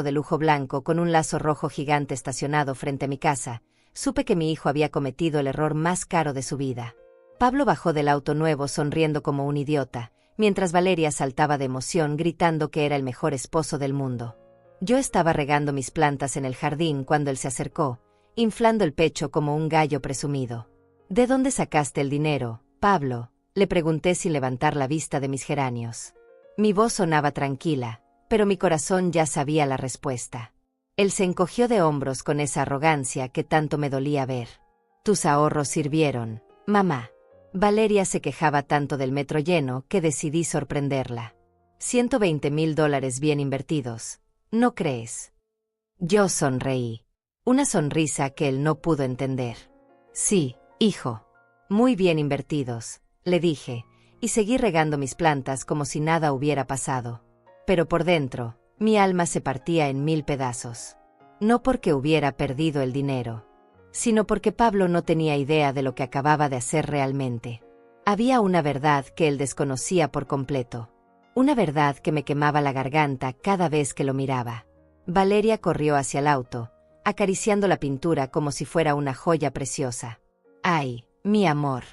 de lujo blanco con un lazo rojo gigante estacionado frente a mi casa, supe que mi hijo había cometido el error más caro de su vida. Pablo bajó del auto nuevo sonriendo como un idiota, mientras Valeria saltaba de emoción gritando que era el mejor esposo del mundo. Yo estaba regando mis plantas en el jardín cuando él se acercó, inflando el pecho como un gallo presumido. ¿De dónde sacaste el dinero, Pablo?, le pregunté sin levantar la vista de mis geranios. Mi voz sonaba tranquila, pero mi corazón ya sabía la respuesta. Él se encogió de hombros con esa arrogancia que tanto me dolía ver. Tus ahorros sirvieron, mamá. Valeria se quejaba tanto del metro lleno que decidí sorprenderla. $120,000 bien invertidos, ¿no crees? Yo sonreí. Una sonrisa que él no pudo entender. Sí, hijo. Muy bien invertidos, le dije, y seguí regando mis plantas como si nada hubiera pasado. Pero por dentro, mi alma se partía en 1000 pedazos. No porque hubiera perdido el dinero, sino porque Pablo no tenía idea de lo que acababa de hacer realmente. Había una verdad que él desconocía por completo. Una verdad que me quemaba la garganta cada vez que lo miraba. Valeria corrió hacia el auto, acariciando la pintura como si fuera una joya preciosa. ¡Ay, mi amor!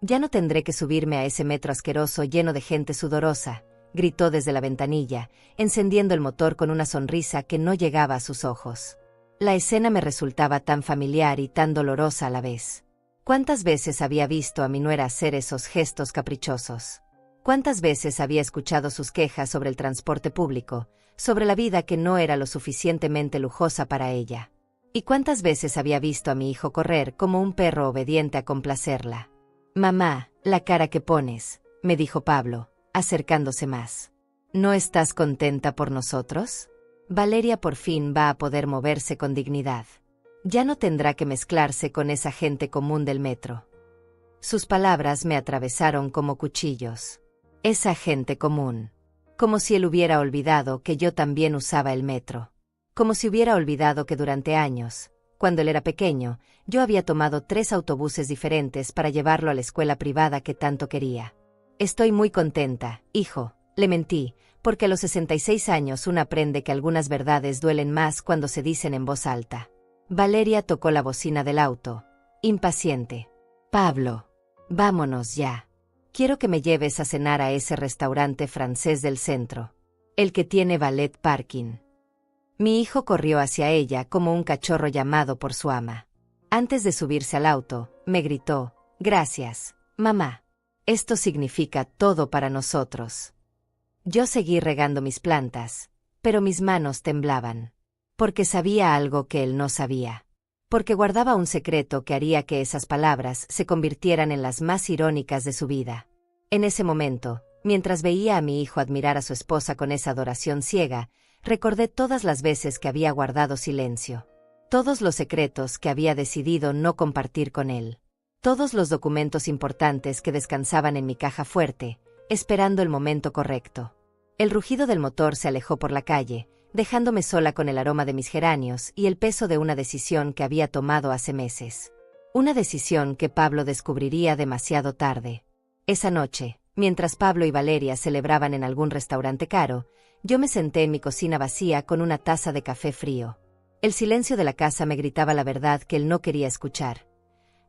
Ya no tendré que subirme a ese metro asqueroso lleno de gente sudorosa, gritó desde la ventanilla, encendiendo el motor con una sonrisa que no llegaba a sus ojos. La escena me resultaba tan familiar y tan dolorosa a la vez. ¿Cuántas veces había visto a mi nuera hacer esos gestos caprichosos? ¿Cuántas veces había escuchado sus quejas sobre el transporte público, sobre la vida que no era lo suficientemente lujosa para ella? ¿Y cuántas veces había visto a mi hijo correr como un perro obediente a complacerla? Mamá, la cara que pones, me dijo Pablo, acercándose más. ¿No estás contenta por nosotros? Valeria por fin va a poder moverse con dignidad. Ya no tendrá que mezclarse con esa gente común del metro. Sus palabras me atravesaron como cuchillos. Esa gente común. Como si él hubiera olvidado que yo también usaba el metro. Como si hubiera olvidado que durante años, cuando él era pequeño, yo había tomado 3 autobuses diferentes para llevarlo a la escuela privada que tanto quería. Estoy muy contenta, hijo, le mentí, porque a los 66 años uno aprende que algunas verdades duelen más cuando se dicen en voz alta. Valeria tocó la bocina del auto, impaciente. Pablo, vámonos ya. Quiero que me lleves a cenar a ese restaurante francés del centro, el que tiene valet parking. Mi hijo corrió hacia ella como un cachorro llamado por su ama. Antes de subirse al auto, me gritó, «Gracias, mamá. Esto significa todo para nosotros». Yo seguí regando mis plantas, pero mis manos temblaban. Porque sabía algo que él no sabía. Porque guardaba un secreto que haría que esas palabras se convirtieran en las más irónicas de su vida. En ese momento, mientras veía a mi hijo admirar a su esposa con esa adoración ciega, recordé todas las veces que había guardado silencio. Todos los secretos que había decidido no compartir con él. Todos los documentos importantes que descansaban en mi caja fuerte, esperando el momento correcto. El rugido del motor se alejó por la calle, dejándome sola con el aroma de mis geranios y el peso de una decisión que había tomado hace meses. Una decisión que Pablo descubriría demasiado tarde. Esa noche, mientras Pablo y Valeria celebraban en algún restaurante caro, yo me senté en mi cocina vacía con una taza de café frío. El silencio de la casa me gritaba la verdad que él no quería escuchar.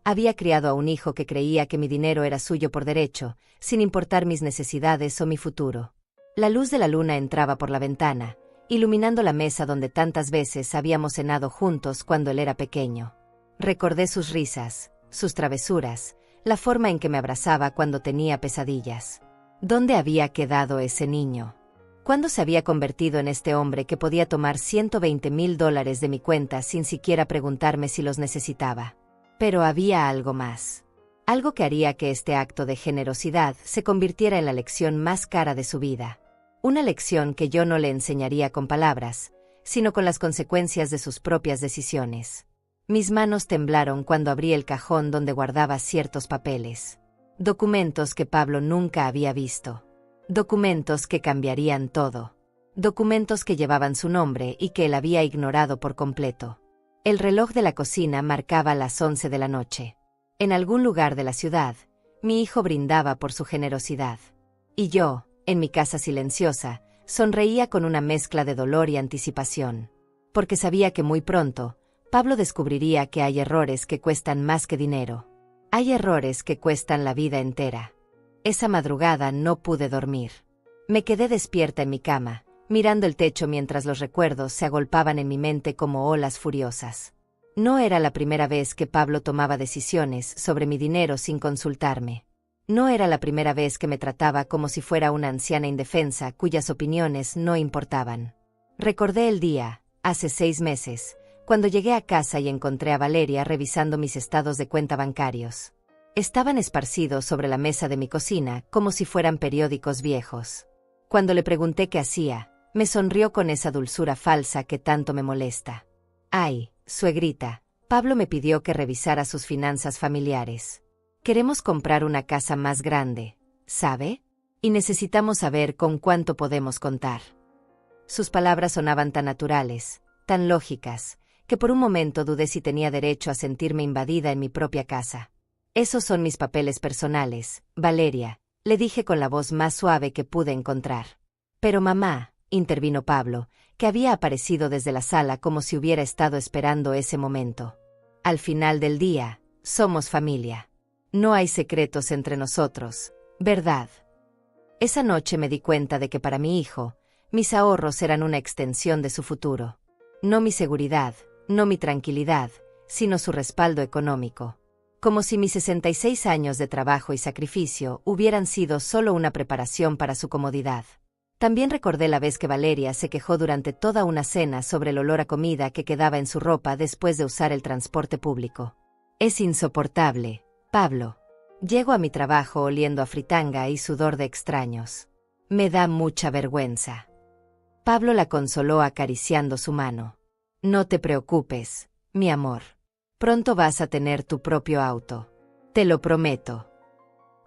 Había criado a un hijo que creía que mi dinero era suyo por derecho, sin importar mis necesidades o mi futuro. La luz de la luna entraba por la ventana, iluminando la mesa donde tantas veces habíamos cenado juntos cuando él era pequeño. Recordé sus risas, sus travesuras, la forma en que me abrazaba cuando tenía pesadillas. ¿Dónde había quedado ese niño? ¿Cuándo se había convertido en este hombre que podía tomar $120,000 de mi cuenta sin siquiera preguntarme si los necesitaba? Pero había algo más. Algo que haría que este acto de generosidad se convirtiera en la lección más cara de su vida. Una lección que yo no le enseñaría con palabras, sino con las consecuencias de sus propias decisiones. Mis manos temblaron cuando abrí el cajón donde guardaba ciertos papeles. Documentos que Pablo nunca había visto. Documentos que cambiarían todo. Documentos que llevaban su nombre y que él había ignorado por completo. El reloj de la cocina marcaba las 11 de la noche. En algún lugar de la ciudad, mi hijo brindaba por su generosidad. Y yo, en mi casa silenciosa, sonreía con una mezcla de dolor y anticipación. Porque sabía que muy pronto, Pablo descubriría que hay errores que cuestan más que dinero. Hay errores que cuestan la vida entera. Esa madrugada no pude dormir. Me quedé despierta en mi cama, mirando el techo mientras los recuerdos se agolpaban en mi mente como olas furiosas. No era la primera vez que Pablo tomaba decisiones sobre mi dinero sin consultarme. No era la primera vez que me trataba como si fuera una anciana indefensa cuyas opiniones no importaban. Recordé el día, hace 6 meses, cuando llegué a casa y encontré a Valeria revisando mis estados de cuenta bancarios. Estaban esparcidos sobre la mesa de mi cocina como si fueran periódicos viejos. Cuando le pregunté qué hacía, me sonrió con esa dulzura falsa que tanto me molesta. Ay, suegrita, Pablo me pidió que revisara sus finanzas familiares. Queremos comprar una casa más grande, ¿sabe? Y necesitamos saber con cuánto podemos contar. Sus palabras sonaban tan naturales, tan lógicas, que por un momento dudé si tenía derecho a sentirme invadida en mi propia casa. Esos son mis papeles personales, Valeria, le dije con la voz más suave que pude encontrar. Pero mamá, intervino Pablo, que había aparecido desde la sala como si hubiera estado esperando ese momento. Al final del día, somos familia. No hay secretos entre nosotros, ¿verdad? Esa noche me di cuenta de que para mi hijo, mis ahorros eran una extensión de su futuro. No mi seguridad, no mi tranquilidad, sino su respaldo económico. Como si mis 66 años de trabajo y sacrificio hubieran sido solo una preparación para su comodidad. También recordé la vez que Valeria se quejó durante toda una cena sobre el olor a comida que quedaba en su ropa después de usar el transporte público. Es insoportable, Pablo. Llego a mi trabajo oliendo a fritanga y sudor de extraños. Me da mucha vergüenza. Pablo la consoló acariciando su mano. No te preocupes, mi amor. Pronto vas a tener tu propio auto. Te lo prometo.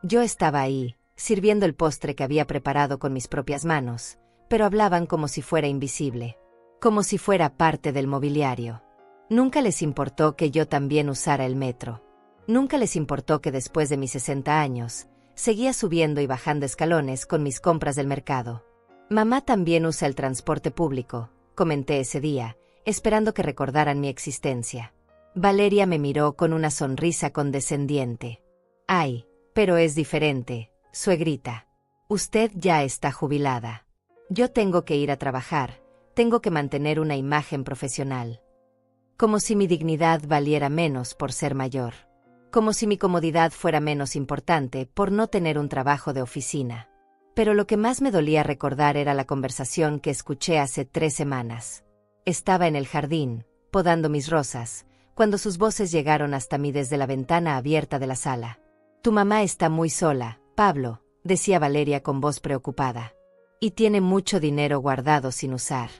Yo estaba ahí, sirviendo el postre que había preparado con mis propias manos, pero hablaban como si fuera invisible, como si fuera parte del mobiliario. Nunca les importó que yo también usara el metro. Nunca les importó que después de mis 60 años, seguía subiendo y bajando escalones con mis compras del mercado. Mamá también usa el transporte público, comenté ese día, esperando que recordaran mi existencia. Valeria me miró con una sonrisa condescendiente. Ay, pero es diferente, suegrita. Usted ya está jubilada. Yo tengo que ir a trabajar, tengo que mantener una imagen profesional. Como si mi dignidad valiera menos por ser mayor. Como si mi comodidad fuera menos importante por no tener un trabajo de oficina. Pero lo que más me dolía recordar era la conversación que escuché hace 3 semanas. Estaba en el jardín, podando mis rosas, cuando sus voces llegaron hasta mí desde la ventana abierta de la sala. Tu mamá está muy sola, Pablo, decía Valeria con voz preocupada. Y tiene mucho dinero guardado sin usar.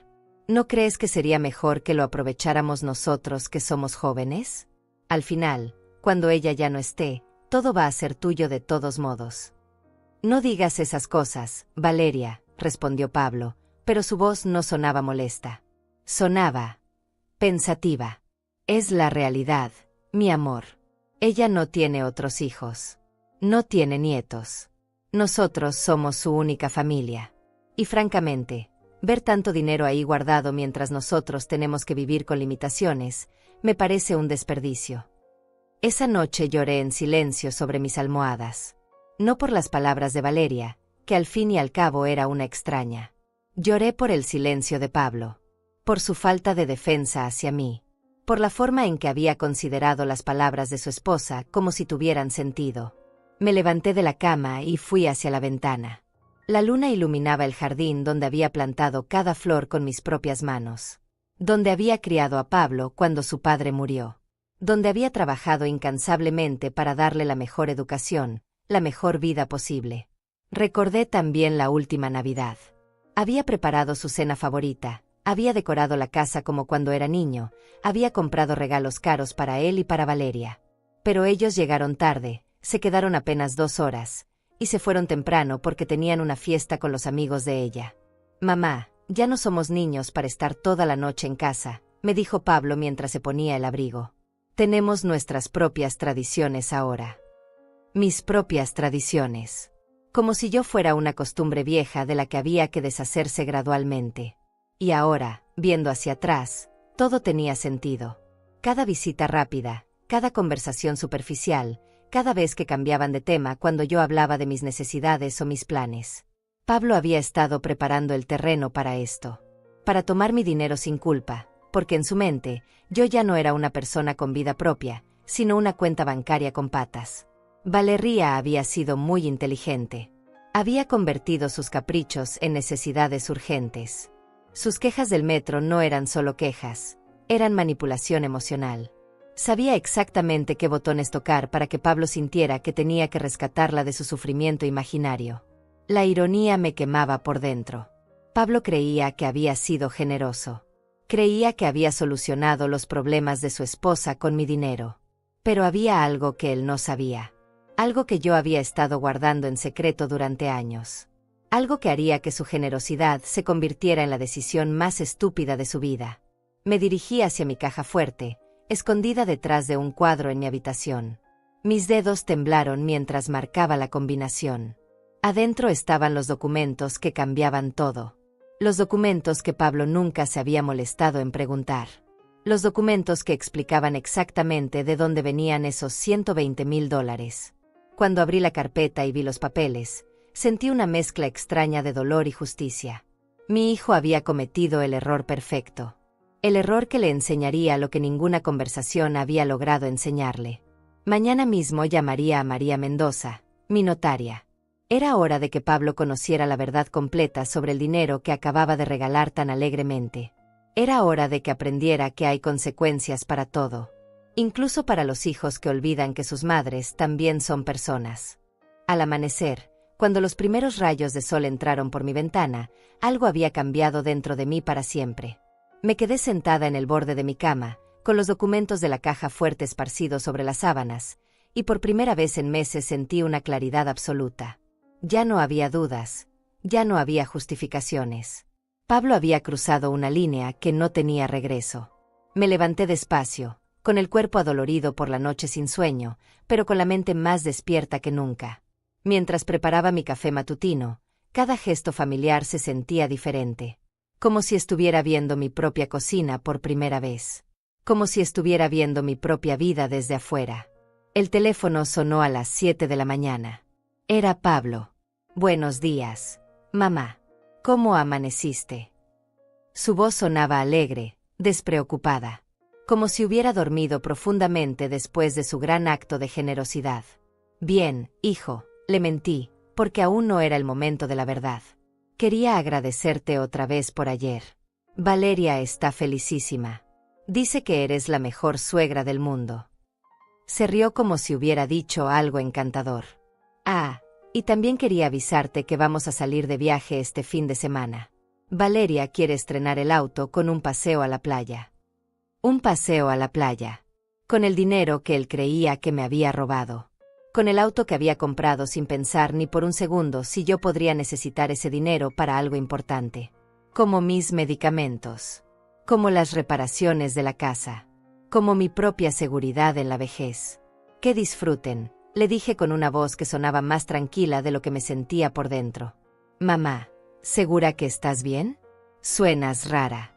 ¿No crees que sería mejor que lo aprovecháramos nosotros que somos jóvenes? Al final, cuando ella ya no esté, todo va a ser tuyo de todos modos. No digas esas cosas, Valeria, respondió Pablo, pero su voz no sonaba molesta. Sonaba pensativa. Es la realidad, mi amor. Ella no tiene otros hijos. No tiene nietos. Nosotros somos su única familia. Y francamente, ver tanto dinero ahí guardado mientras nosotros tenemos que vivir con limitaciones, me parece un desperdicio. Esa noche lloré en silencio sobre mis almohadas. No por las palabras de Valeria, que al fin y al cabo era una extraña. Lloré por el silencio de Pablo. Por su falta de defensa hacia mí. Por la forma en que había considerado las palabras de su esposa como si tuvieran sentido. Me levanté de la cama y fui hacia la ventana. La luna iluminaba el jardín donde había plantado cada flor con mis propias manos. Donde había criado a Pablo cuando su padre murió. Donde había trabajado incansablemente para darle la mejor educación, la mejor vida posible. Recordé también la última Navidad. Había preparado su cena favorita, había decorado la casa como cuando era niño, había comprado regalos caros para él y para Valeria. Pero ellos llegaron tarde, se quedaron apenas 2 horas, y se fueron temprano porque tenían una fiesta con los amigos de ella. Mamá, ya no somos niños para estar toda la noche en casa, me dijo Pablo mientras se ponía el abrigo. Tenemos nuestras propias tradiciones ahora. Mis propias tradiciones. como si yo fuera una costumbre vieja de la que había que deshacerse gradualmente. Y ahora, viendo hacia atrás, todo tenía sentido. Cada visita rápida, cada conversación superficial, cada vez que cambiaban de tema cuando yo hablaba de mis necesidades o mis planes. Pablo había estado preparando el terreno para esto. Para tomar mi dinero sin culpa, porque en su mente, yo ya no era una persona con vida propia, sino una cuenta bancaria con patas. Valeria había sido muy inteligente. Había convertido sus caprichos en necesidades urgentes. Sus quejas del metro no eran solo quejas, eran manipulación emocional. Sabía exactamente qué botones tocar para que Pablo sintiera que tenía que rescatarla de su sufrimiento imaginario. La ironía me quemaba por dentro. Pablo creía que había sido generoso. Creía que había solucionado los problemas de su esposa con mi dinero. Pero había algo que él no sabía. Algo que yo había estado guardando en secreto durante años. Algo que haría que su generosidad se convirtiera en la decisión más estúpida de su vida. Me dirigí hacia mi caja fuerte, escondida detrás de un cuadro en mi habitación. Mis dedos temblaron mientras marcaba la combinación. Adentro estaban los documentos que cambiaban todo. Los documentos que Pablo nunca se había molestado en preguntar. Los documentos que explicaban exactamente de dónde venían esos $120,000. Cuando abrí la carpeta y vi los papeles, sentí una mezcla extraña de dolor y justicia. Mi hijo había cometido el error perfecto. El error que le enseñaría lo que ninguna conversación había logrado enseñarle. Mañana mismo llamaría a María Mendoza, mi notaria. Era hora de que Pablo conociera la verdad completa sobre el dinero que acababa de regalar tan alegremente. Era hora de que aprendiera que hay consecuencias para todo. Incluso para los hijos que olvidan que sus madres también son personas. Al amanecer, cuando los primeros rayos de sol entraron por mi ventana, algo había cambiado dentro de mí para siempre. Me quedé sentada en el borde de mi cama, con los documentos de la caja fuerte esparcidos sobre las sábanas, y por primera vez en meses sentí una claridad absoluta. Ya no había dudas, ya no había justificaciones. Pablo había cruzado una línea que no tenía regreso. Me levanté despacio, con el cuerpo adolorido por la noche sin sueño, pero con la mente más despierta que nunca. Mientras preparaba mi café matutino, cada gesto familiar se sentía diferente. Como si estuviera viendo mi propia cocina por primera vez. Como si estuviera viendo mi propia vida desde afuera. El teléfono sonó a las 7 de la mañana. Era Pablo. Buenos días, mamá. ¿Cómo amaneciste? Su voz sonaba alegre, despreocupada. Como si hubiera dormido profundamente después de su gran acto de generosidad. Bien, hijo, le mentí, porque aún no era el momento de la verdad. Quería agradecerte otra vez por ayer. Valeria está felicísima. Dice que eres la mejor suegra del mundo. Se rió como si hubiera dicho algo encantador. Ah, y también quería avisarte que vamos a salir de viaje este fin de semana. Valeria quiere estrenar el auto con un paseo a la playa. Un paseo a la playa. Con el dinero que él creía que me había robado. Con el auto que había comprado sin pensar ni por un segundo si yo podría necesitar ese dinero para algo importante. Como mis medicamentos. Como las reparaciones de la casa. Como mi propia seguridad en la vejez. Que disfruten, le dije con una voz que sonaba más tranquila de lo que me sentía por dentro. Mamá, ¿segura que estás bien? Suenas rara.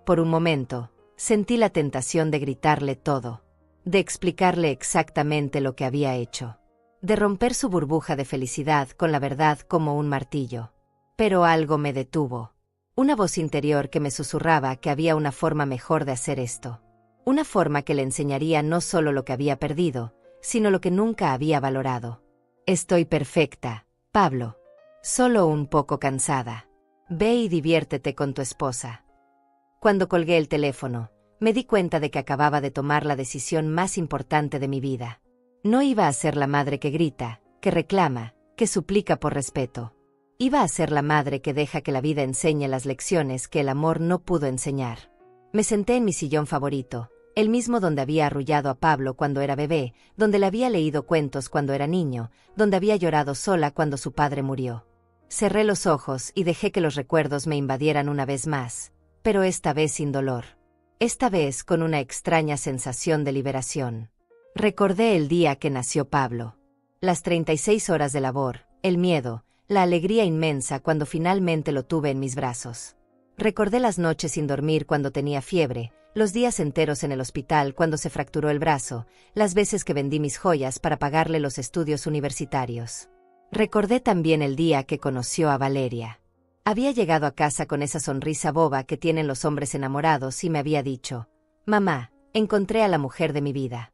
Por un momento, sentí la tentación de gritarle todo, de explicarle exactamente lo que había hecho, de romper su burbuja de felicidad con la verdad como un martillo. Pero algo me detuvo. Una voz interior que me susurraba que había una forma mejor de hacer esto. Una forma que le enseñaría no solo lo que había perdido, sino lo que nunca había valorado. Estoy perfecta, Pablo. Solo un poco cansada. Ve y diviértete con tu esposa. Cuando colgué el teléfono, me di cuenta de que acababa de tomar la decisión más importante de mi vida. No iba a ser la madre que grita, que reclama, que suplica por respeto. Iba a ser la madre que deja que la vida enseñe las lecciones que el amor no pudo enseñar. Me senté en mi sillón favorito, el mismo donde había arrullado a Pablo cuando era bebé, donde le había leído cuentos cuando era niño, donde había llorado sola cuando su padre murió. Cerré los ojos y dejé que los recuerdos me invadieran una vez más, pero esta vez sin dolor. Esta vez con una extraña sensación de liberación. Recordé el día que nació Pablo. Las 36 horas de labor, el miedo, la alegría inmensa cuando finalmente lo tuve en mis brazos. Recordé las noches sin dormir cuando tenía fiebre, los días enteros en el hospital cuando se fracturó el brazo, las veces que vendí mis joyas para pagarle los estudios universitarios. Recordé también el día que conoció a Valeria. Había llegado a casa con esa sonrisa boba que tienen los hombres enamorados y me había dicho: «Mamá, encontré a la mujer de mi vida».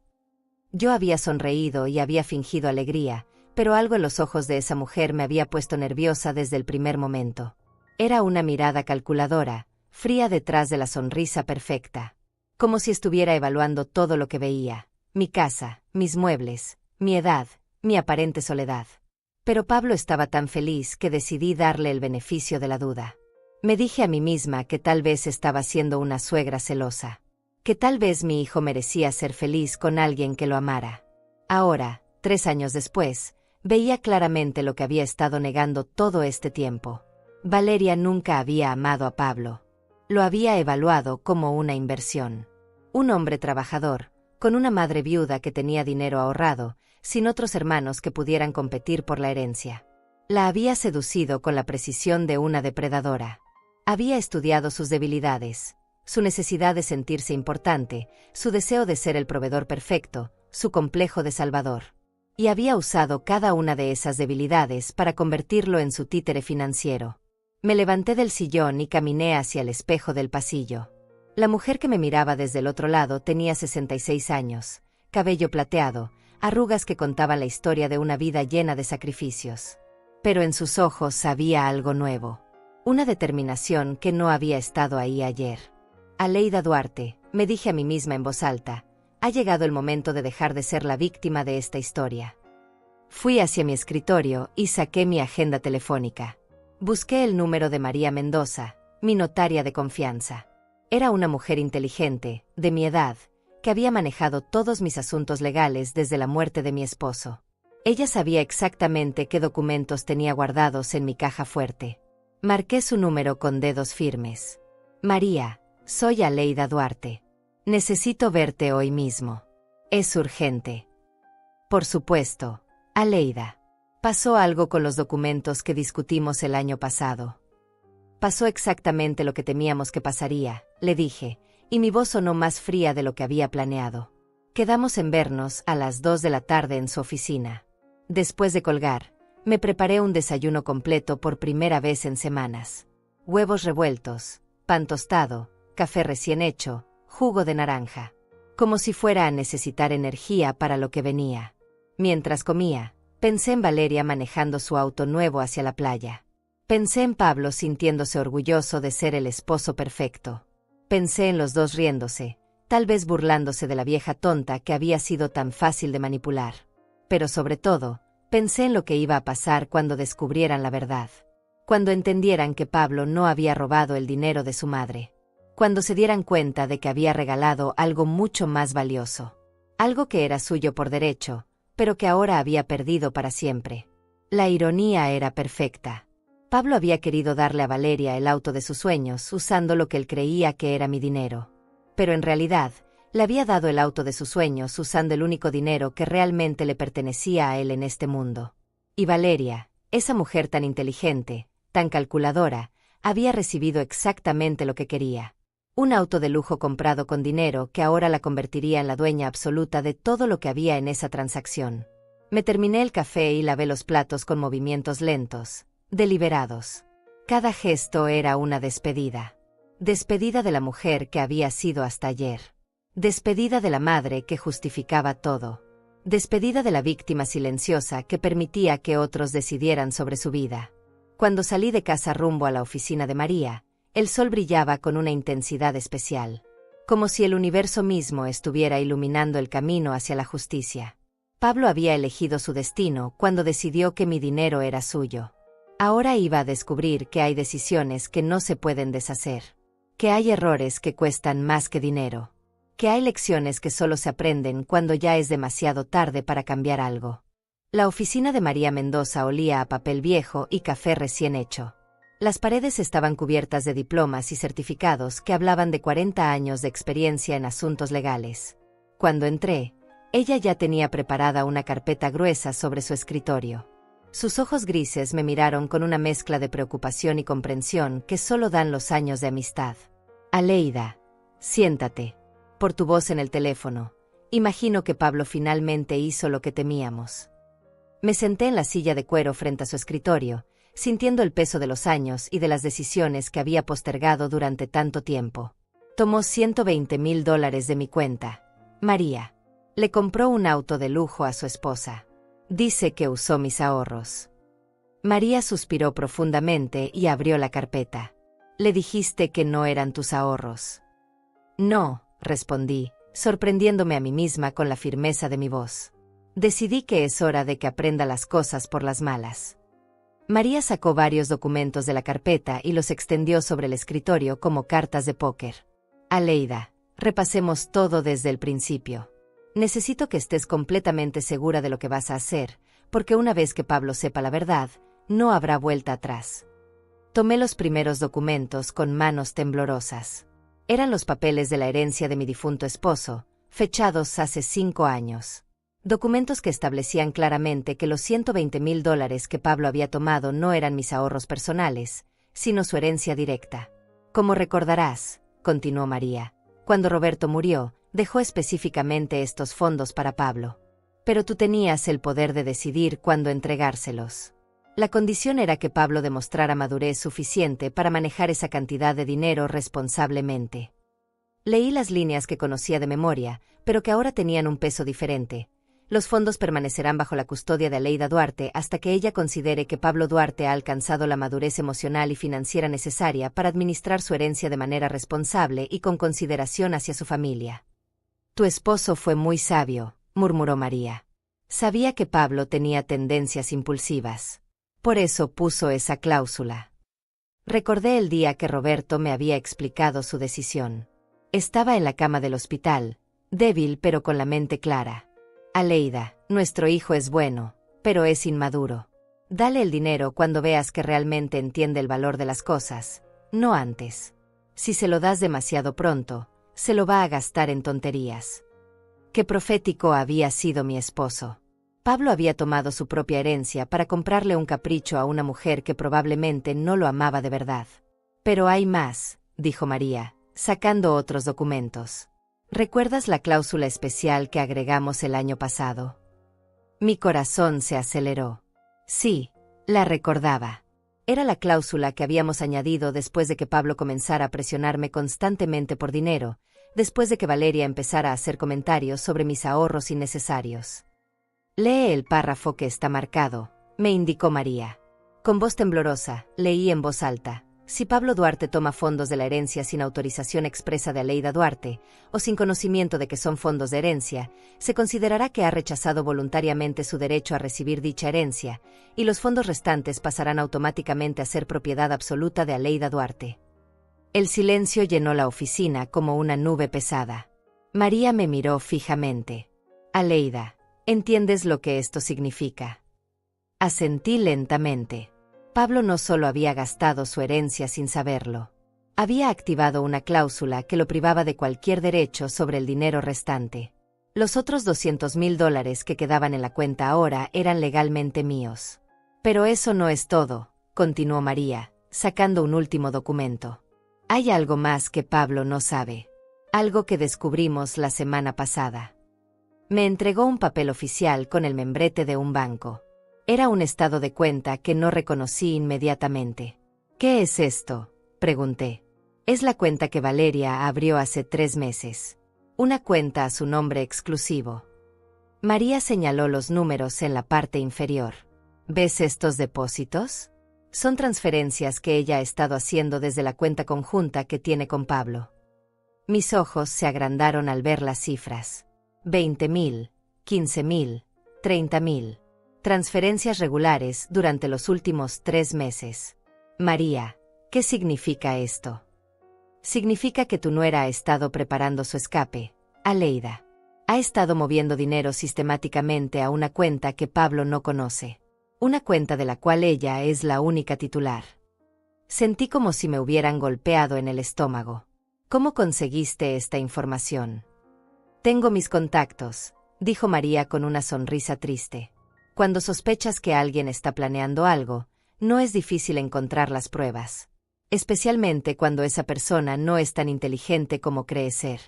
Yo había sonreído y había fingido alegría, pero algo en los ojos de esa mujer me había puesto nerviosa desde el primer momento. Era una mirada calculadora, fría detrás de la sonrisa perfecta. Como si estuviera evaluando todo lo que veía: mi casa, mis muebles, mi edad, mi aparente soledad. Pero Pablo estaba tan feliz que decidí darle el beneficio de la duda. Me dije a mí misma que tal vez estaba siendo una suegra celosa. Que tal vez mi hijo merecía ser feliz con alguien que lo amara. Ahora, 3 años después, veía claramente lo que había estado negando todo este tiempo. Valeria nunca había amado a Pablo. Lo había evaluado como una inversión. Un hombre trabajador, con una madre viuda que tenía dinero ahorrado, sin otros hermanos que pudieran competir por la herencia. La había seducido con la precisión de una depredadora. Había estudiado sus debilidades, su necesidad de sentirse importante, su deseo de ser el proveedor perfecto, su complejo de salvador. Y había usado cada una de esas debilidades para convertirlo en su títere financiero. Me levanté del sillón y caminé hacia el espejo del pasillo. La mujer que me miraba desde el otro lado tenía 66 años, cabello plateado, arrugas que contaban la historia de una vida llena de sacrificios. Pero en sus ojos había algo nuevo, una determinación que no había estado ahí ayer. Aleida Duarte, me dije a mí misma en voz alta, ha llegado el momento de dejar de ser la víctima de esta historia. Fui hacia mi escritorio y saqué mi agenda telefónica. Busqué el número de María Mendoza, mi notaria de confianza. Era una mujer inteligente, de mi edad, que había manejado todos mis asuntos legales desde la muerte de mi esposo. Ella sabía exactamente qué documentos tenía guardados en mi caja fuerte. Marqué su número con dedos firmes. María, soy Aleida Duarte. Necesito verte hoy mismo. Es urgente. Por supuesto, Aleida. Pasó algo con los documentos que discutimos el año pasado. Pasó exactamente lo que temíamos que pasaría, le dije, y mi voz sonó más fría de lo que había planeado. Quedamos en vernos a las 2 de la tarde en su oficina. Después de colgar, me preparé un desayuno completo por primera vez en semanas. Huevos revueltos, pan tostado, café recién hecho, jugo de naranja. Como si fuera a necesitar energía para lo que venía. Mientras comía, pensé en Valeria manejando su auto nuevo hacia la playa. Pensé en Pablo sintiéndose orgulloso de ser el esposo perfecto. Pensé en los dos riéndose, tal vez burlándose de la vieja tonta que había sido tan fácil de manipular. Pero sobre todo, pensé en lo que iba a pasar cuando descubrieran la verdad. Cuando entendieran que Pablo no había robado el dinero de su madre. Cuando se dieran cuenta de que había regalado algo mucho más valioso. Algo que era suyo por derecho, pero que ahora había perdido para siempre. La ironía era perfecta. Pablo había querido darle a Valeria el auto de sus sueños usando lo que él creía que era mi dinero. Pero en realidad, le había dado el auto de sus sueños usando el único dinero que realmente le pertenecía a él en este mundo. Y Valeria, esa mujer tan inteligente, tan calculadora, había recibido exactamente lo que quería. Un auto de lujo comprado con dinero que ahora la convertiría en la dueña absoluta de todo lo que había en esa transacción. Me terminé el café y lavé los platos con movimientos lentos, deliberados. Cada gesto era una despedida. Despedida de la mujer que había sido hasta ayer. Despedida de la madre que justificaba todo. Despedida de la víctima silenciosa que permitía que otros decidieran sobre su vida. Cuando salí de casa rumbo a la oficina de María, el sol brillaba con una intensidad especial. Como si el universo mismo estuviera iluminando el camino hacia la justicia. Pablo había elegido su destino cuando decidió que mi dinero era suyo. Ahora iba a descubrir que hay decisiones que no se pueden deshacer. Que hay errores que cuestan más que dinero. Que hay lecciones que solo se aprenden cuando ya es demasiado tarde para cambiar algo. La oficina de María Mendoza olía a papel viejo y café recién hecho. Las paredes estaban cubiertas de diplomas y certificados que hablaban de 40 años de experiencia en asuntos legales. Cuando entré, ella ya tenía preparada una carpeta gruesa sobre su escritorio. Sus ojos grises me miraron con una mezcla de preocupación y comprensión que solo dan los años de amistad. Aleida, siéntate. Por tu voz en el teléfono, imagino que Pablo finalmente hizo lo que temíamos. Me senté en la silla de cuero frente a su escritorio, sintiendo el peso de los años y de las decisiones que había postergado durante tanto tiempo. Tomó $120,000 de mi cuenta. María. Le compró un auto de lujo a su esposa. Dice que usó mis ahorros. María suspiró profundamente y abrió la carpeta. Le dijiste que no eran tus ahorros. No, respondí, sorprendiéndome a mí misma con la firmeza de mi voz. Decidí que es hora de que aprenda las cosas por las malas. María sacó varios documentos de la carpeta y los extendió sobre el escritorio como cartas de póker. Aleida, repasemos todo desde el principio. Necesito que estés completamente segura de lo que vas a hacer, porque una vez que Pablo sepa la verdad, no habrá vuelta atrás. Tomé los primeros documentos con manos temblorosas. Eran los papeles de la herencia de mi difunto esposo, fechados hace 5 años. Documentos que establecían claramente que los $120,000 que Pablo había tomado no eran mis ahorros personales, sino su herencia directa. Como recordarás, continuó María, cuando Roberto murió, dejó específicamente estos fondos para Pablo. Pero tú tenías el poder de decidir cuándo entregárselos. La condición era que Pablo demostrara madurez suficiente para manejar esa cantidad de dinero responsablemente. Leí las líneas que conocía de memoria, pero que ahora tenían un peso diferente. Los fondos permanecerán bajo la custodia de Aleida Duarte hasta que ella considere que Pablo Duarte ha alcanzado la madurez emocional y financiera necesaria para administrar su herencia de manera responsable y con consideración hacia su familia. Tu esposo fue muy sabio, murmuró María. Sabía que Pablo tenía tendencias impulsivas. Por eso puso esa cláusula. Recordé el día que Roberto me había explicado su decisión. Estaba en la cama del hospital, débil pero con la mente clara. Aleida, nuestro hijo es bueno, pero es inmaduro. Dale el dinero cuando veas que realmente entiende el valor de las cosas, no antes. Si se lo das demasiado pronto, se lo va a gastar en tonterías. Qué profético había sido mi esposo. Pablo había tomado su propia herencia para comprarle un capricho a una mujer que probablemente no lo amaba de verdad. Pero hay más, dijo María, sacando otros documentos. ¿Recuerdas la cláusula especial que agregamos el año pasado? Mi corazón se aceleró. Sí, la recordaba. Era la cláusula que habíamos añadido después de que Pablo comenzara a presionarme constantemente por dinero, después de que Valeria empezara a hacer comentarios sobre mis ahorros innecesarios. Lee el párrafo que está marcado, me indicó María. Con voz temblorosa, leí en voz alta. Si Pablo Duarte toma fondos de la herencia sin autorización expresa de Aleida Duarte, o sin conocimiento de que son fondos de herencia, se considerará que ha rechazado voluntariamente su derecho a recibir dicha herencia, y los fondos restantes pasarán automáticamente a ser propiedad absoluta de Aleida Duarte. El silencio llenó la oficina como una nube pesada. María me miró fijamente. Aleida, ¿entiendes lo que esto significa? Asentí lentamente. Pablo no solo había gastado su herencia sin saberlo. Había activado una cláusula que lo privaba de cualquier derecho sobre el dinero restante. Los otros $200,000 que quedaban en la cuenta ahora eran legalmente míos. Pero eso no es todo, continuó María, sacando un último documento. Hay algo más que Pablo no sabe. Algo que descubrimos la semana pasada. Me entregó un papel oficial con el membrete de un banco. Era un estado de cuenta que no reconocí inmediatamente. ¿Qué es esto?, pregunté. Es la cuenta que Valeria abrió hace 3 meses. Una cuenta a su nombre exclusivo. María señaló los números en la parte inferior. ¿Ves estos depósitos? Son transferencias que ella ha estado haciendo desde la cuenta conjunta que tiene con Pablo. Mis ojos se agrandaron al ver las cifras. 20,000, 15,000, 30,000. Transferencias regulares durante los últimos 3 meses. María, ¿qué significa esto? Significa que tu nuera ha estado preparando su escape, Aleida. Ha estado moviendo dinero sistemáticamente a una cuenta que Pablo no conoce. Una cuenta de la cual ella es la única titular. Sentí como si me hubieran golpeado en el estómago. ¿Cómo conseguiste esta información? Tengo mis contactos, dijo María con una sonrisa triste. Cuando sospechas que alguien está planeando algo, no es difícil encontrar las pruebas. Especialmente cuando esa persona no es tan inteligente como cree ser.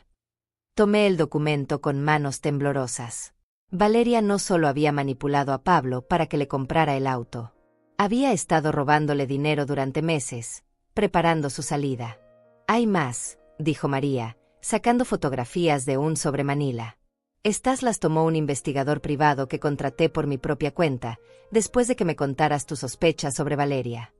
Tomé el documento con manos temblorosas. Valeria no solo había manipulado a Pablo para que le comprara el auto. Había estado robándole dinero durante meses, preparando su salida. «Hay más», dijo María, sacando fotografías de un sobre Manila. «Estas las tomó un investigador privado que contraté por mi propia cuenta, después de que me contaras tus sospechas sobre Valeria».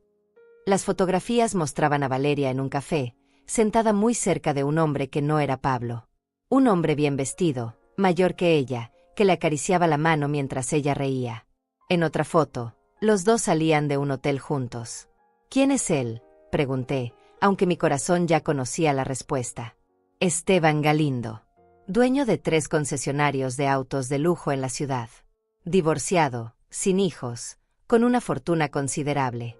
Las fotografías mostraban a Valeria en un café, sentada muy cerca de un hombre que no era Pablo. Un hombre bien vestido, mayor que ella, que le acariciaba la mano mientras ella reía. En otra foto, los dos salían de un hotel juntos. «¿Quién es él?», pregunté, aunque mi corazón ya conocía la respuesta. «Esteban Galindo, dueño de 3 concesionarios de autos de lujo en la ciudad. Divorciado, sin hijos, con una fortuna considerable».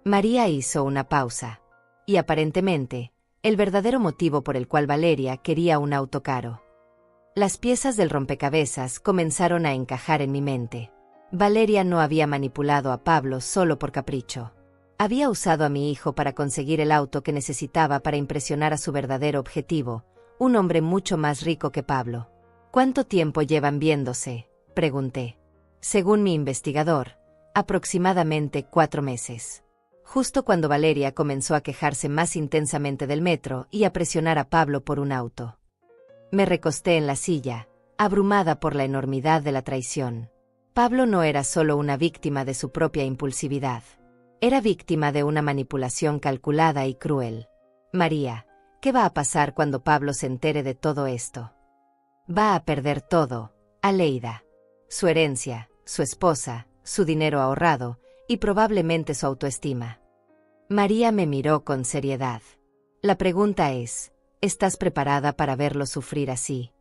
María hizo una pausa. Y aparentemente, el verdadero motivo por el cual Valeria quería un auto caro. Las piezas del rompecabezas comenzaron a encajar en mi mente. Valeria no había manipulado a Pablo solo por capricho. Había usado a mi hijo para conseguir el auto que necesitaba para impresionar a su verdadero objetivo, un hombre mucho más rico que Pablo. «¿Cuánto tiempo llevan viéndose?», pregunté. Según mi investigador, aproximadamente 4 meses. Justo cuando Valeria comenzó a quejarse más intensamente del metro y a presionar a Pablo por un auto. Me recosté en la silla, abrumada por la enormidad de la traición. Pablo no era solo una víctima de su propia impulsividad. Era víctima de una manipulación calculada y cruel. «María, ¿qué va a pasar cuando Pablo se entere de todo esto?». «Va a perder todo, Aleida. Su herencia, su esposa, su dinero ahorrado y probablemente su autoestima». María me miró con seriedad. «La pregunta es, ¿estás preparada para verlo sufrir así?».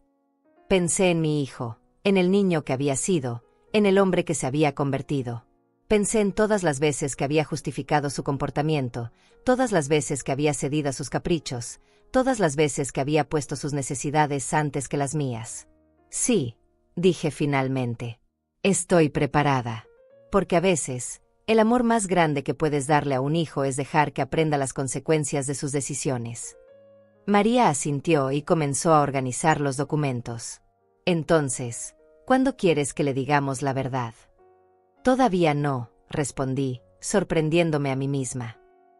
Pensé en mi hijo, en el niño que había sido, en el hombre que se había convertido. Pensé en todas las veces que había justificado su comportamiento, todas las veces que había cedido a sus caprichos, todas las veces que había puesto sus necesidades antes que las mías. «Sí», dije finalmente. «Estoy preparada. Porque a veces, el amor más grande que puedes darle a un hijo es dejar que aprenda las consecuencias de sus decisiones». María asintió y comenzó a organizar los documentos. «Entonces, ¿cuándo quieres que le digamos la verdad?». «Todavía no», respondí, sorprendiéndome a mí misma.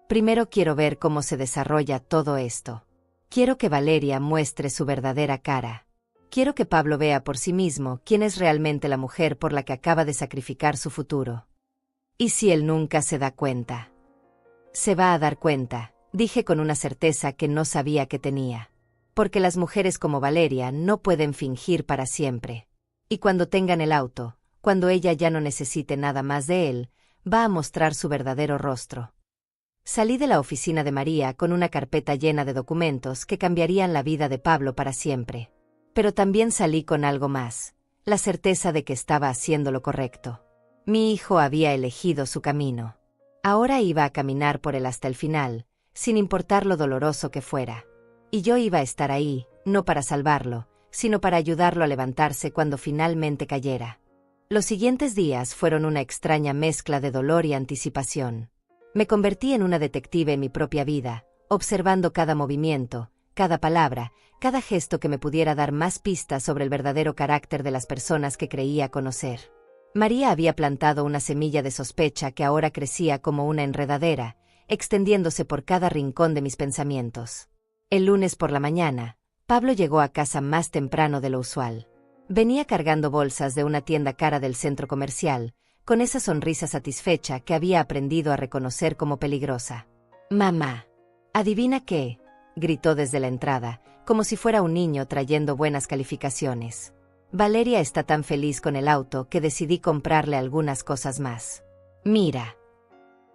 «Primero quiero ver cómo se desarrolla todo esto. Quiero que Valeria muestre su verdadera cara. Quiero que Pablo vea por sí mismo quién es realmente la mujer por la que acaba de sacrificar su futuro. ¿Y si él nunca se da cuenta?». «Se va a dar cuenta», dije con una certeza que no sabía que tenía. «Porque las mujeres como Valeria no pueden fingir para siempre. Y cuando tengan el auto, cuando ella ya no necesite nada más de él, va a mostrar su verdadero rostro». Salí de la oficina de María con una carpeta llena de documentos que cambiarían la vida de Pablo para siempre. Pero también salí con algo más, la certeza de que estaba haciendo lo correcto. Mi hijo había elegido su camino. Ahora iba a caminar por él hasta el final, sin importar lo doloroso que fuera. Y yo iba a estar ahí, no para salvarlo, sino para ayudarlo a levantarse cuando finalmente cayera. Los siguientes días fueron una extraña mezcla de dolor y anticipación. Me convertí en una detective en mi propia vida, observando cada movimiento, cada palabra, cada gesto que me pudiera dar más pistas sobre el verdadero carácter de las personas que creía conocer. María había plantado una semilla de sospecha que ahora crecía como una enredadera, extendiéndose por cada rincón de mis pensamientos. El lunes por la mañana, Pablo llegó a casa más temprano de lo usual. Venía cargando bolsas de una tienda cara del centro comercial, con esa sonrisa satisfecha que había aprendido a reconocer como peligrosa. «Mamá, ¿adivina qué?», gritó desde la entrada, como si fuera un niño trayendo buenas calificaciones. «Valeria está tan feliz con el auto que decidí comprarle algunas cosas más. Mira».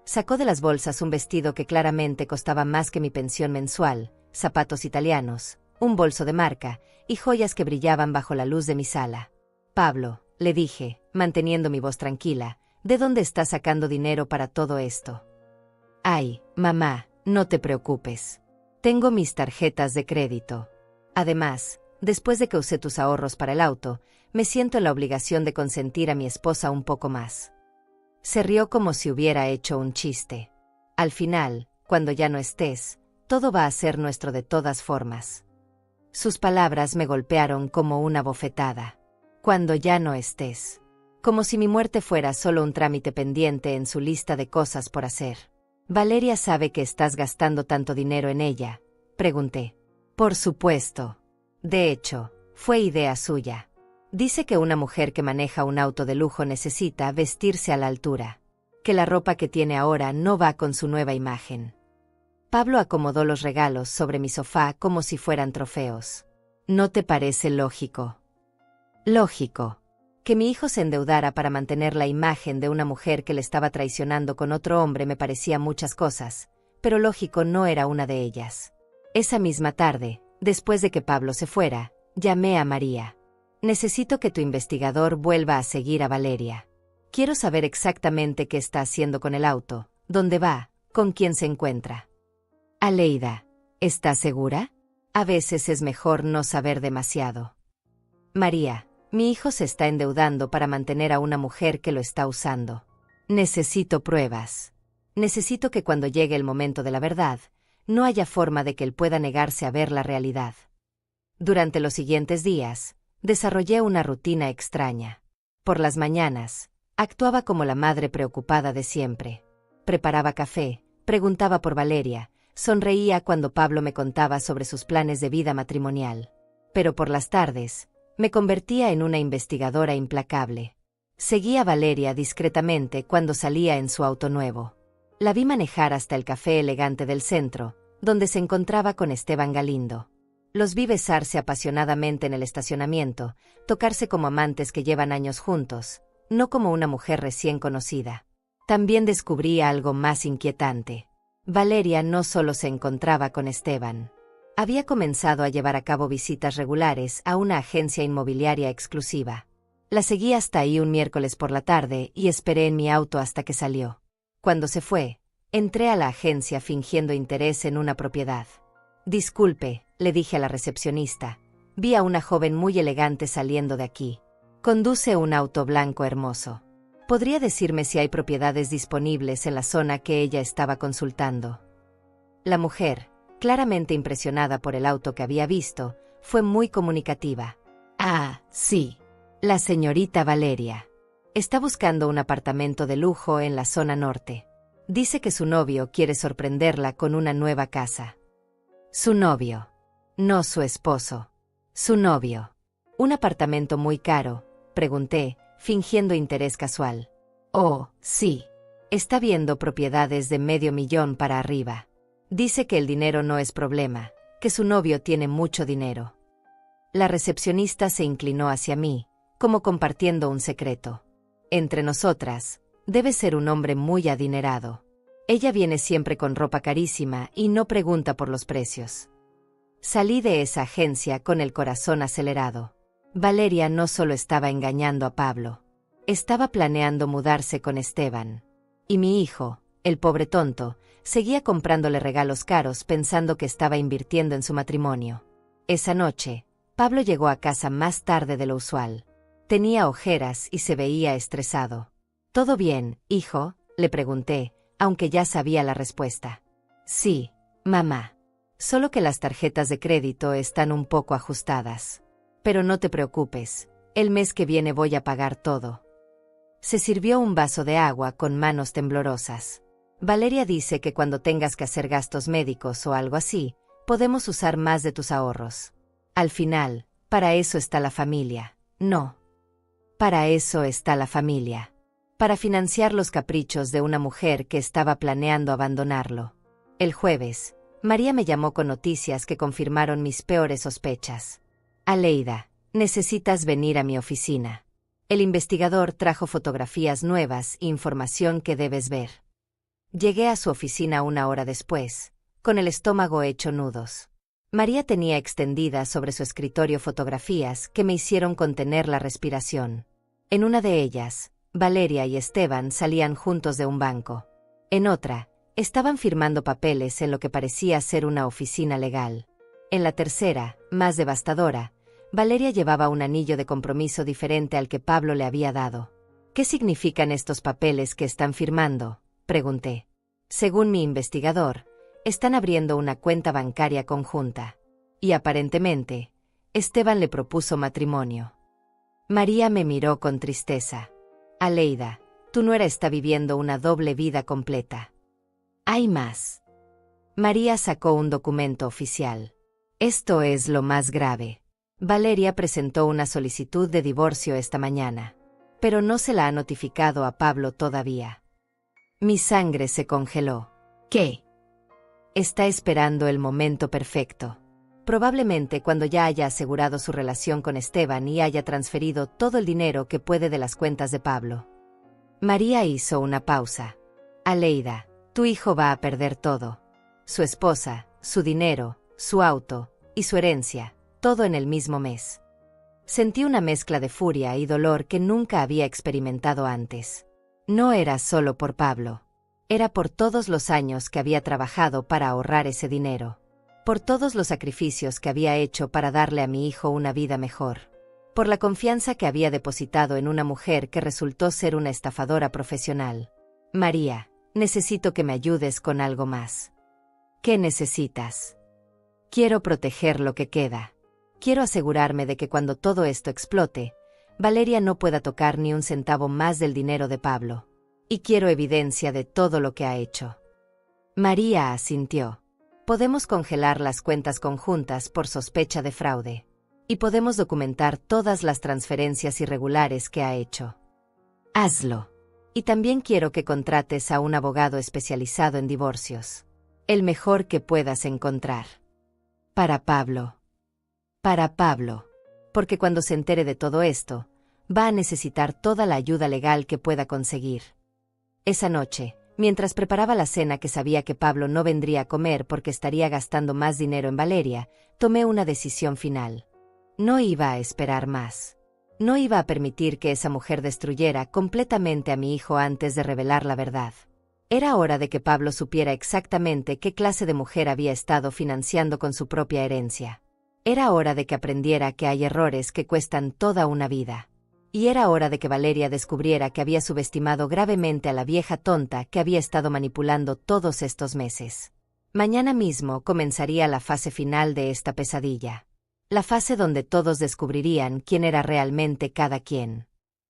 Sacó de las bolsas un vestido que claramente costaba más que mi pensión mensual, zapatos italianos, un bolso de marca y joyas que brillaban bajo la luz de mi sala. «Pablo», le dije, manteniendo mi voz tranquila, «¿de dónde estás sacando dinero para todo esto?». «Ay, mamá, no te preocupes. Tengo mis tarjetas de crédito. Además, después de que usé tus ahorros para el auto, Me siento en la obligación de consentir a mi esposa un poco más. Se rió como si hubiera hecho un chiste. Al final, cuando ya no estés, todo va a ser nuestro de todas formas. Sus palabras me golpearon como una bofetada. Cuando ya no estés. Como si mi muerte fuera solo un trámite pendiente en su lista de cosas por hacer. ¿Valeria sabe que estás gastando tanto dinero en ella?, pregunté. Por supuesto. De hecho, fue idea suya. Dice que una mujer que maneja un auto de lujo necesita vestirse a la altura. Que la ropa que tiene ahora no va con su nueva imagen. Pablo acomodó los regalos sobre mi sofá como si fueran trofeos. ¿No te parece lógico? Lógico. Que mi hijo se endeudara para mantener la imagen de una mujer que le estaba traicionando con otro hombre me parecía muchas cosas, pero lógico no era una de ellas. Esa misma tarde, después de que Pablo se fuera, llamé a María. Necesito que tu investigador vuelva a seguir a Valeria. Quiero saber exactamente qué está haciendo con el auto, dónde va, con quién se encuentra. Aleida, ¿estás segura? A veces es mejor no saber demasiado. María, mi hijo se está endeudando para mantener a una mujer que lo está usando. Necesito pruebas. Necesito que cuando llegue el momento de la verdad, no haya forma de que él pueda negarse a ver la realidad. Durante los siguientes días, desarrollé una rutina extraña. Por las mañanas, actuaba como la madre preocupada de siempre. Preparaba café, preguntaba por Valeria, sonreía cuando Pablo me contaba sobre sus planes de vida matrimonial. Pero por las tardes, me convertía en una investigadora implacable. Seguía a Valeria discretamente cuando salía en su auto nuevo. La vi manejar hasta el café elegante del centro, donde se encontraba con Esteban Galindo. Los vi besarse apasionadamente en el estacionamiento, tocarse como amantes que llevan años juntos, no como una mujer recién conocida. También descubrí algo más inquietante. Valeria no solo se encontraba con Esteban. Había comenzado a llevar a cabo visitas regulares a una agencia inmobiliaria exclusiva. La seguí hasta ahí un miércoles por la tarde y esperé en mi auto hasta que salió. Cuando se fue, entré a la agencia fingiendo interés en una propiedad. Disculpe, le dije a la recepcionista. Vi a una joven muy elegante saliendo de aquí. Conduce un auto blanco hermoso. ¿Podría decirme si hay propiedades disponibles en la zona que ella estaba consultando? La mujer, claramente impresionada por el auto que había visto, fue muy comunicativa. Ah, sí. La señorita Valeria. Está buscando un apartamento de lujo en la zona norte. Dice que su novio quiere sorprenderla con una nueva casa. Su novio. No su esposo. Su novio. ¿Un apartamento muy caro?, pregunté, fingiendo interés casual. Oh, sí. Está viendo propiedades de $500,000 para arriba. Dice que el dinero no es problema, que su novio tiene mucho dinero. La recepcionista se inclinó hacia mí, como compartiendo un secreto. Entre nosotras, debe ser un hombre muy adinerado. Ella viene siempre con ropa carísima y no pregunta por los precios. Salí de esa agencia con el corazón acelerado. Valeria no solo estaba engañando a Pablo. Estaba planeando mudarse con Esteban. Y mi hijo, el pobre tonto, seguía comprándole regalos caros pensando que estaba invirtiendo en su matrimonio. Esa noche, Pablo llegó a casa más tarde de lo usual. Tenía ojeras y se veía estresado. ¿Todo bien, hijo?, le pregunté, aunque ya sabía la respuesta. Sí, mamá. Solo que las tarjetas de crédito están un poco ajustadas. Pero no te preocupes, el mes que viene voy a pagar todo. Se sirvió un vaso de agua con manos temblorosas. Valeria dice que cuando tengas que hacer gastos médicos o algo así, podemos usar más de tus ahorros. Al final, para eso está la familia, ¿no? Para eso está la familia. Para financiar los caprichos de una mujer que estaba planeando abandonarlo. El jueves, María me llamó con noticias que confirmaron mis peores sospechas. Aleida, necesitas venir a mi oficina. El investigador trajo fotografías nuevas e información que debes ver. Llegué a su oficina 1 hora después, con el estómago hecho nudos. María tenía extendidas sobre su escritorio fotografías que me hicieron contener la respiración. En una de ellas, Valeria y Esteban salían juntos de un banco. En otra, estaban firmando papeles en lo que parecía ser una oficina legal. En la tercera, más devastadora, Valeria llevaba un anillo de compromiso diferente al que Pablo le había dado. ¿Qué significan estos papeles que están firmando?, pregunté. Según mi investigador, están abriendo una cuenta bancaria conjunta. Y aparentemente, Esteban le propuso matrimonio. María me miró con tristeza. Aleida, tu nuera está viviendo una doble vida completa. Hay más. María sacó un documento oficial. Esto es lo más grave. Valeria presentó una solicitud de divorcio esta mañana, pero no se la ha notificado a Pablo todavía. Mi sangre se congeló. ¿Qué? Está esperando el momento perfecto. Probablemente cuando ya haya asegurado su relación con Esteban y haya transferido todo el dinero que puede de las cuentas de Pablo. María hizo una pausa. Aleida, tu hijo va a perder todo. Su esposa, su dinero, su auto y su herencia, todo en el mismo mes. Sentí una mezcla de furia y dolor que nunca había experimentado antes. No era solo por Pablo. Era por todos los años que había trabajado para ahorrar ese dinero. Por todos los sacrificios que había hecho para darle a mi hijo una vida mejor. Por la confianza que había depositado en una mujer que resultó ser una estafadora profesional. María, necesito que me ayudes con algo más. ¿Qué necesitas? Quiero proteger lo que queda. Quiero asegurarme de que cuando todo esto explote, Valeria no pueda tocar ni un centavo más del dinero de Pablo. Y quiero evidencia de todo lo que ha hecho. María asintió. Podemos congelar las cuentas conjuntas por sospecha de fraude. Y podemos documentar todas las transferencias irregulares que ha hecho. Hazlo. Y también quiero que contrates a un abogado especializado en divorcios. El mejor que puedas encontrar. Para Pablo. Para Pablo. Porque cuando se entere de todo esto, va a necesitar toda la ayuda legal que pueda conseguir. Esa noche, mientras preparaba la cena que sabía que Pablo no vendría a comer porque estaría gastando más dinero en Valeria, tomé una decisión final. No iba a esperar más. No iba a permitir que esa mujer destruyera completamente a mi hijo antes de revelar la verdad. Era hora de que Pablo supiera exactamente qué clase de mujer había estado financiando con su propia herencia. Era hora de que aprendiera que hay errores que cuestan toda una vida. Y era hora de que Valeria descubriera que había subestimado gravemente a la vieja tonta que había estado manipulando todos estos meses. Mañana mismo comenzaría la fase final de esta pesadilla. La fase donde todos descubrirían quién era realmente cada quien.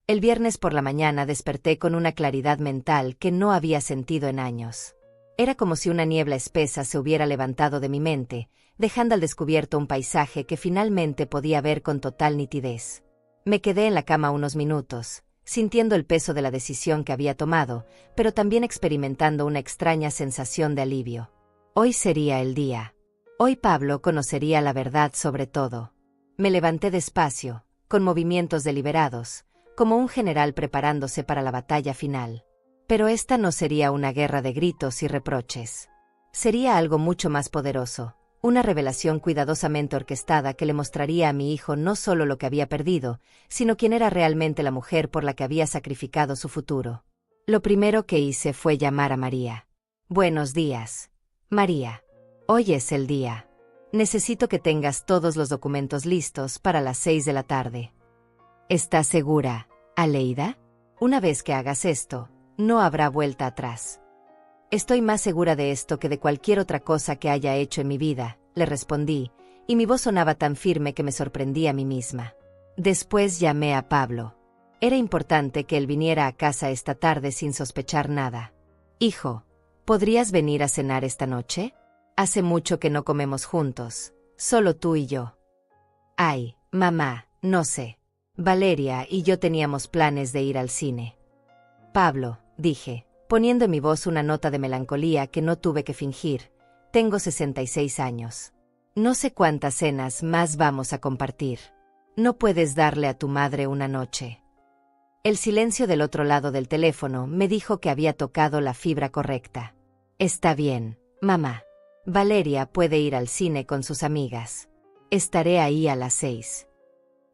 El viernes por la mañana desperté con una claridad mental que no había sentido en años. Era como si una niebla espesa se hubiera levantado de mi mente, dejando al descubierto un paisaje que finalmente podía ver con total nitidez. Me quedé en la cama unos minutos, sintiendo el peso de la decisión que había tomado, pero también experimentando una extraña sensación de alivio. Hoy sería el día. Hoy Pablo conocería la verdad sobre todo. Me levanté despacio, con movimientos deliberados, como un general preparándose para la batalla final. Pero esta no sería una guerra de gritos y reproches. Sería algo mucho más poderoso. Una revelación cuidadosamente orquestada que le mostraría a mi hijo no solo lo que había perdido, sino quién era realmente la mujer por la que había sacrificado su futuro. Lo primero que hice fue llamar a María. Buenos días. María. Hoy es el día. Necesito que tengas todos los documentos listos para las 6 de la tarde. ¿Estás segura, Aleida? Una vez que hagas esto, no habrá vuelta atrás. Estoy más segura de esto que de cualquier otra cosa que haya hecho en mi vida, le respondí, y mi voz sonaba tan firme que me sorprendí a mí misma. Después llamé a Pablo. Era importante que él viniera a casa esta tarde sin sospechar nada. Hijo, ¿podrías venir a cenar esta noche? Hace mucho que no comemos juntos, solo tú y yo. Ay, mamá, no sé. Valeria y yo teníamos planes de ir al cine. Pablo, dije, poniendo en mi voz una nota de melancolía que no tuve que fingir, tengo 66 años. No sé cuántas cenas más vamos a compartir. No puedes darle a tu madre una noche. El silencio del otro lado del teléfono me dijo que había tocado la fibra correcta. Está bien, mamá. Valeria puede ir al cine con sus amigas. Estaré ahí a las 6.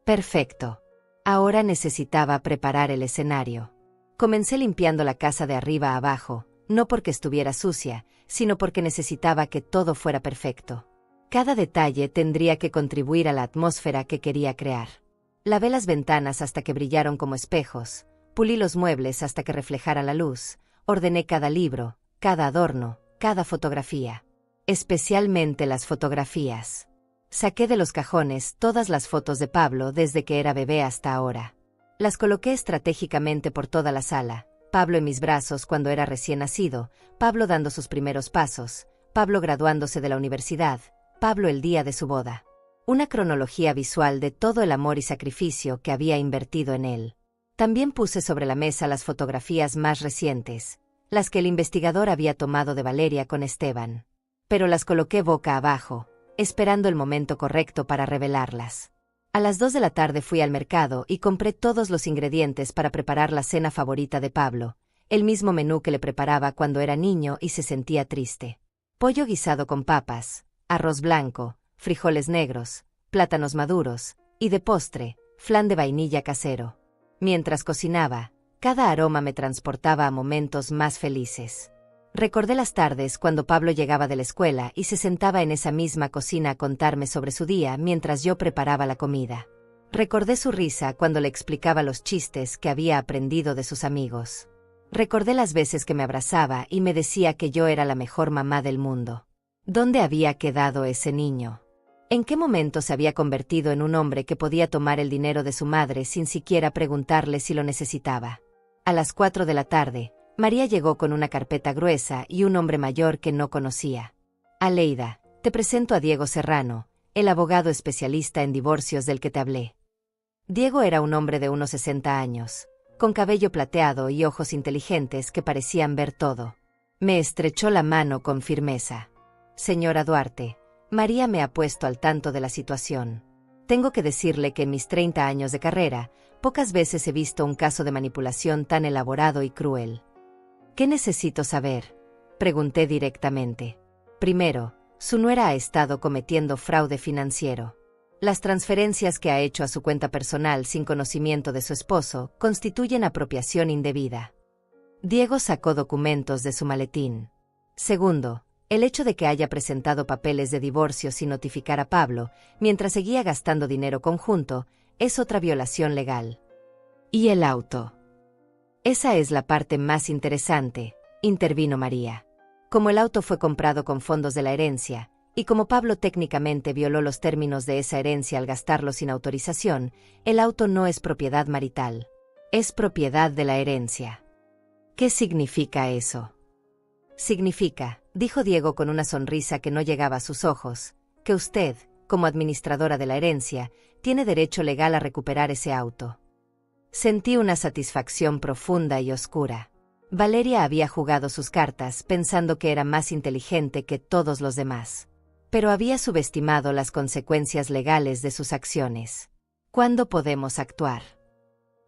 Perfecto. Ahora necesitaba preparar el escenario. Comencé limpiando la casa de arriba a abajo, no porque estuviera sucia, sino porque necesitaba que todo fuera perfecto. Cada detalle tendría que contribuir a la atmósfera que quería crear. Lavé las ventanas hasta que brillaron como espejos, pulí los muebles hasta que reflejaran la luz, ordené cada libro, cada adorno, cada fotografía. Especialmente las fotografías. Saqué de los cajones todas las fotos de Pablo desde que era bebé hasta ahora. Las coloqué estratégicamente por toda la sala. Pablo en mis brazos cuando era recién nacido, Pablo dando sus primeros pasos, Pablo graduándose de la universidad, Pablo el día de su boda. Una cronología visual de todo el amor y sacrificio que había invertido en él. También puse sobre la mesa las fotografías más recientes, las que el investigador había tomado de Valeria con Esteban. Pero las coloqué boca abajo, esperando el momento correcto para revelarlas. A las 2 de la tarde fui al mercado y compré todos los ingredientes para preparar la cena favorita de Pablo, el mismo menú que le preparaba cuando era niño y se sentía triste. Pollo guisado con papas, arroz blanco, frijoles negros, plátanos maduros, y de postre, flan de vainilla casero. Mientras cocinaba, cada aroma me transportaba a momentos más felices. Recordé las tardes cuando Pablo llegaba de la escuela y se sentaba en esa misma cocina a contarme sobre su día mientras yo preparaba la comida. Recordé su risa cuando le explicaba los chistes que había aprendido de sus amigos. Recordé las veces que me abrazaba y me decía que yo era la mejor mamá del mundo. ¿Dónde había quedado ese niño? ¿En qué momento se había convertido en un hombre que podía tomar el dinero de su madre sin siquiera preguntarle si lo necesitaba? A las 4 de la tarde, María llegó con una carpeta gruesa y un hombre mayor que no conocía. Aleida, te presento a Diego Serrano, el abogado especialista en divorcios del que te hablé. Diego era un hombre de unos 60 años, con cabello plateado y ojos inteligentes que parecían ver todo. Me estrechó la mano con firmeza. Señora Duarte, María me ha puesto al tanto de la situación. Tengo que decirle que en mis 30 años de carrera, pocas veces he visto un caso de manipulación tan elaborado y cruel. ¿Qué necesito saber?, pregunté directamente. Primero, su nuera ha estado cometiendo fraude financiero. Las transferencias que ha hecho a su cuenta personal sin conocimiento de su esposo constituyen apropiación indebida. Diego sacó documentos de su maletín. Segundo, el hecho de que haya presentado papeles de divorcio sin notificar a Pablo, mientras seguía gastando dinero conjunto, es otra violación legal. ¿Y el auto? Esa es la parte más interesante, intervino María. Como el auto fue comprado con fondos de la herencia, y como Pablo técnicamente violó los términos de esa herencia al gastarlo sin autorización, el auto no es propiedad marital. Es propiedad de la herencia. ¿Qué significa eso? Significa, dijo Diego con una sonrisa que no llegaba a sus ojos, que usted, como administradora de la herencia, tiene derecho legal a recuperar ese auto. Sentí una satisfacción profunda y oscura. Valeria había jugado sus cartas pensando que era más inteligente que todos los demás. Pero había subestimado las consecuencias legales de sus acciones. ¿Cuándo podemos actuar?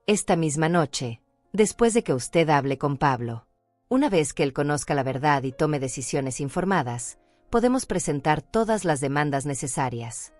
Esta misma noche, después de que usted hable con Pablo. Una vez que él conozca la verdad y tome decisiones informadas, podemos presentar todas las demandas necesarias.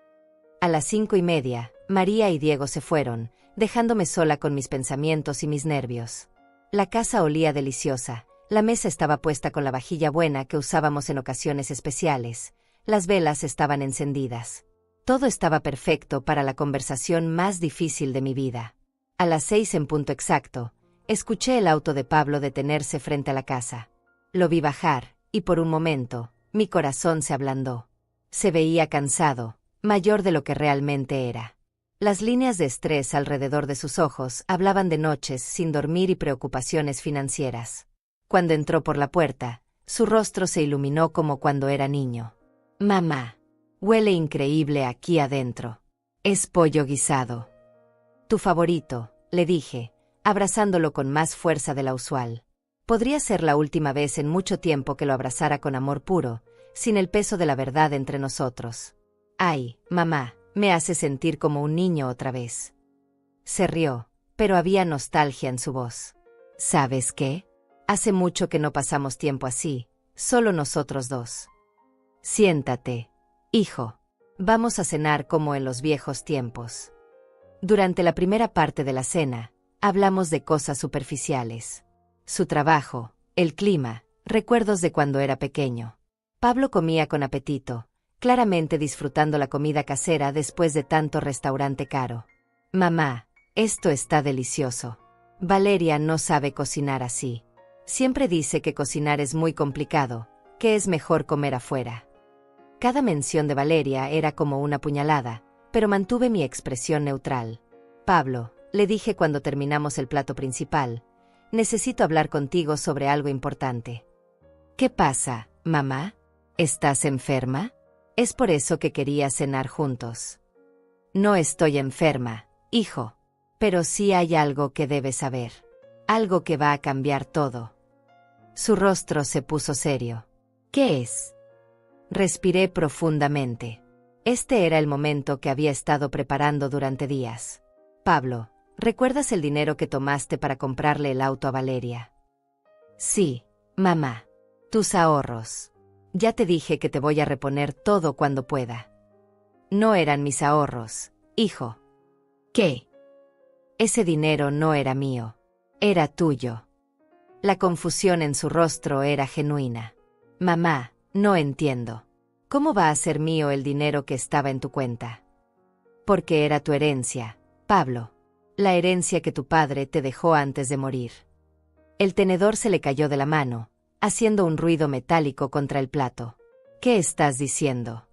A las 5:30, María y Diego se fueron, dejándome sola con mis pensamientos y mis nervios. La casa olía deliciosa, la mesa estaba puesta con la vajilla buena que usábamos en ocasiones especiales, las velas estaban encendidas. Todo estaba perfecto para la conversación más difícil de mi vida. A las 6 en punto exacto, escuché el auto de Pablo detenerse frente a la casa. Lo vi bajar, y por un momento, mi corazón se ablandó. Se veía cansado, mayor de lo que realmente era. Las líneas de estrés alrededor de sus ojos hablaban de noches sin dormir y preocupaciones financieras. Cuando entró por la puerta, su rostro se iluminó como cuando era niño. Mamá, huele increíble aquí adentro. Es pollo guisado. Tu favorito, le dije, abrazándolo con más fuerza de la usual. Podría ser la última vez en mucho tiempo que lo abrazara con amor puro, sin el peso de la verdad entre nosotros. Ay, mamá, me hace sentir como un niño otra vez. Se rió, pero había nostalgia en su voz. ¿Sabes qué? Hace mucho que no pasamos tiempo así, solo nosotros dos. Siéntate, hijo. Vamos a cenar como en los viejos tiempos. Durante la primera parte de la cena, hablamos de cosas superficiales. Su trabajo, el clima, recuerdos de cuando era pequeño. Pablo comía con apetito, claramente disfrutando la comida casera después de tanto restaurante caro. Mamá, esto está delicioso. Valeria no sabe cocinar así. Siempre dice que cocinar es muy complicado, que es mejor comer afuera. Cada mención de Valeria era como una puñalada, pero mantuve mi expresión neutral. Pablo, le dije cuando terminamos el plato principal, necesito hablar contigo sobre algo importante. ¿Qué pasa, mamá? ¿Estás enferma? Es por eso que quería cenar juntos. No estoy enferma, hijo. Pero sí hay algo que debes saber. Algo que va a cambiar todo. Su rostro se puso serio. ¿Qué es? Respiré profundamente. Este era el momento que había estado preparando durante días. Pablo, ¿recuerdas el dinero que tomaste para comprarle el auto a Valeria? Sí, mamá. Tus ahorros. Ya te dije que te voy a reponer todo cuando pueda. No eran mis ahorros, hijo. ¿Qué? Ese dinero no era mío. Era tuyo. La confusión en su rostro era genuina. Mamá, no entiendo. ¿Cómo va a ser mío el dinero que estaba en tu cuenta? Porque era tu herencia, Pablo. La herencia que tu padre te dejó antes de morir. El tenedor se le cayó de la mano, haciendo un ruido metálico contra el plato. ¿Qué estás diciendo?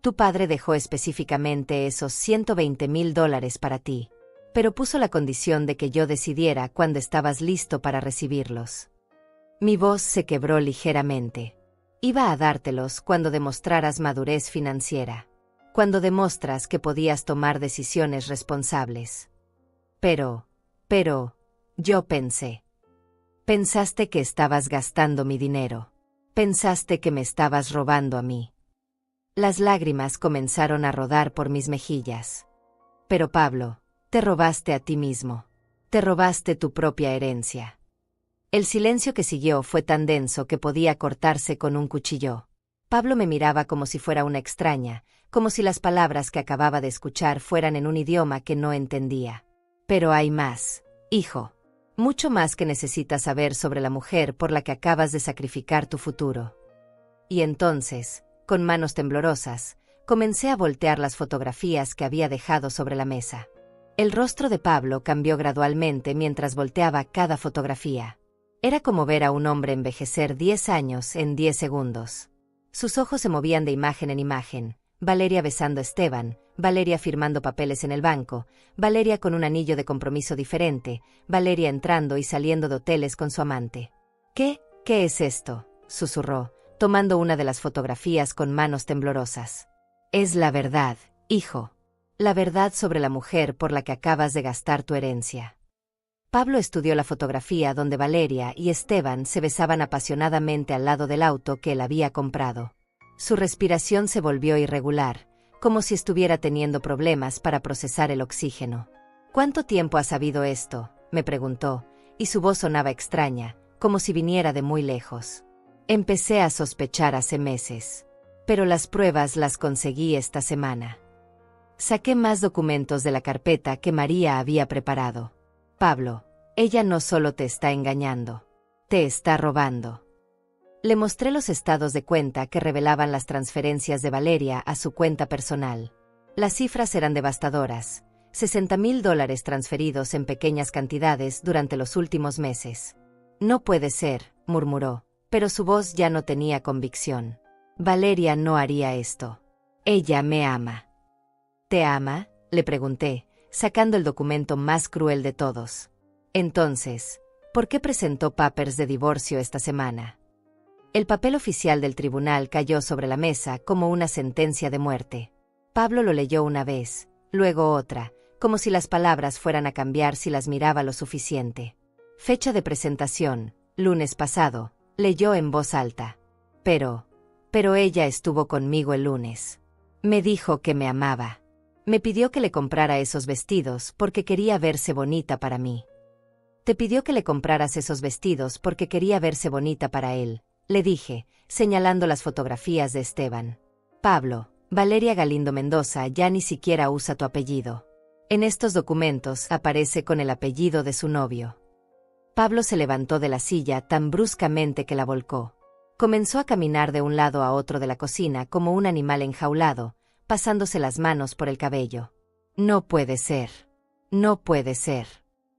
Tu padre dejó específicamente esos $120,000 para ti, pero puso la condición de que yo decidiera cuándo estabas listo para recibirlos. Mi voz se quebró ligeramente. Iba a dártelos cuando demostraras madurez financiera, cuando demostras que podías tomar decisiones responsables. Pero, yo pensé. Pensaste que estabas gastando mi dinero. Pensaste que me estabas robando a mí. Las lágrimas comenzaron a rodar por mis mejillas. Pero Pablo, te robaste a ti mismo. Te robaste tu propia herencia. El silencio que siguió fue tan denso que podía cortarse con un cuchillo. Pablo me miraba como si fuera una extraña, como si las palabras que acababa de escuchar fueran en un idioma que no entendía. Pero hay más, hijo. Mucho más que necesitas saber sobre la mujer por la que acabas de sacrificar tu futuro. Y entonces, con manos temblorosas, comencé a voltear las fotografías que había dejado sobre la mesa. El rostro de Pablo cambió gradualmente mientras volteaba cada fotografía. Era como ver a un hombre envejecer 10 años en 10 segundos. Sus ojos se movían de imagen en imagen. Valeria besando a Esteban, Valeria firmando papeles en el banco, Valeria con un anillo de compromiso diferente, Valeria entrando y saliendo de hoteles con su amante. ¿Qué es esto?, susurró, tomando una de las fotografías con manos temblorosas. Es la verdad, hijo. La verdad sobre la mujer por la que acabas de gastar tu herencia. Pablo estudió la fotografía donde Valeria y Esteban se besaban apasionadamente al lado del auto que él había comprado. Su respiración se volvió irregular, como si estuviera teniendo problemas para procesar el oxígeno. ¿Cuánto tiempo has sabido esto?, me preguntó, y su voz sonaba extraña, como si viniera de muy lejos. Empecé a sospechar hace meses, pero las pruebas las conseguí esta semana. Saqué más documentos de la carpeta que María había preparado. Pablo, ella no solo te está engañando, te está robando. Le mostré los estados de cuenta que revelaban las transferencias de Valeria a su cuenta personal. Las cifras eran devastadoras, $60,000 transferidos en pequeñas cantidades durante los últimos meses. No puede ser, murmuró, pero su voz ya no tenía convicción. Valeria no haría esto. Ella me ama. ¿Te ama?, le pregunté, sacando el documento más cruel de todos. Entonces, ¿por qué presentó papers de divorcio esta semana? El papel oficial del tribunal cayó sobre la mesa como una sentencia de muerte. Pablo lo leyó una vez, luego otra, como si las palabras fueran a cambiar si las miraba lo suficiente. Fecha de presentación, lunes pasado, leyó en voz alta. Pero ella estuvo conmigo el lunes. Me dijo que me amaba. Me pidió que le comprara esos vestidos porque quería verse bonita para mí. Te pidió que le compraras esos vestidos porque quería verse bonita para él, le dije, señalando las fotografías de Esteban. Pablo, Valeria Galindo Mendoza ya ni siquiera usa tu apellido. En estos documentos aparece con el apellido de su novio. Pablo se levantó de la silla tan bruscamente que la volcó. Comenzó a caminar de un lado a otro de la cocina como un animal enjaulado, pasándose las manos por el cabello. No puede ser. No puede ser.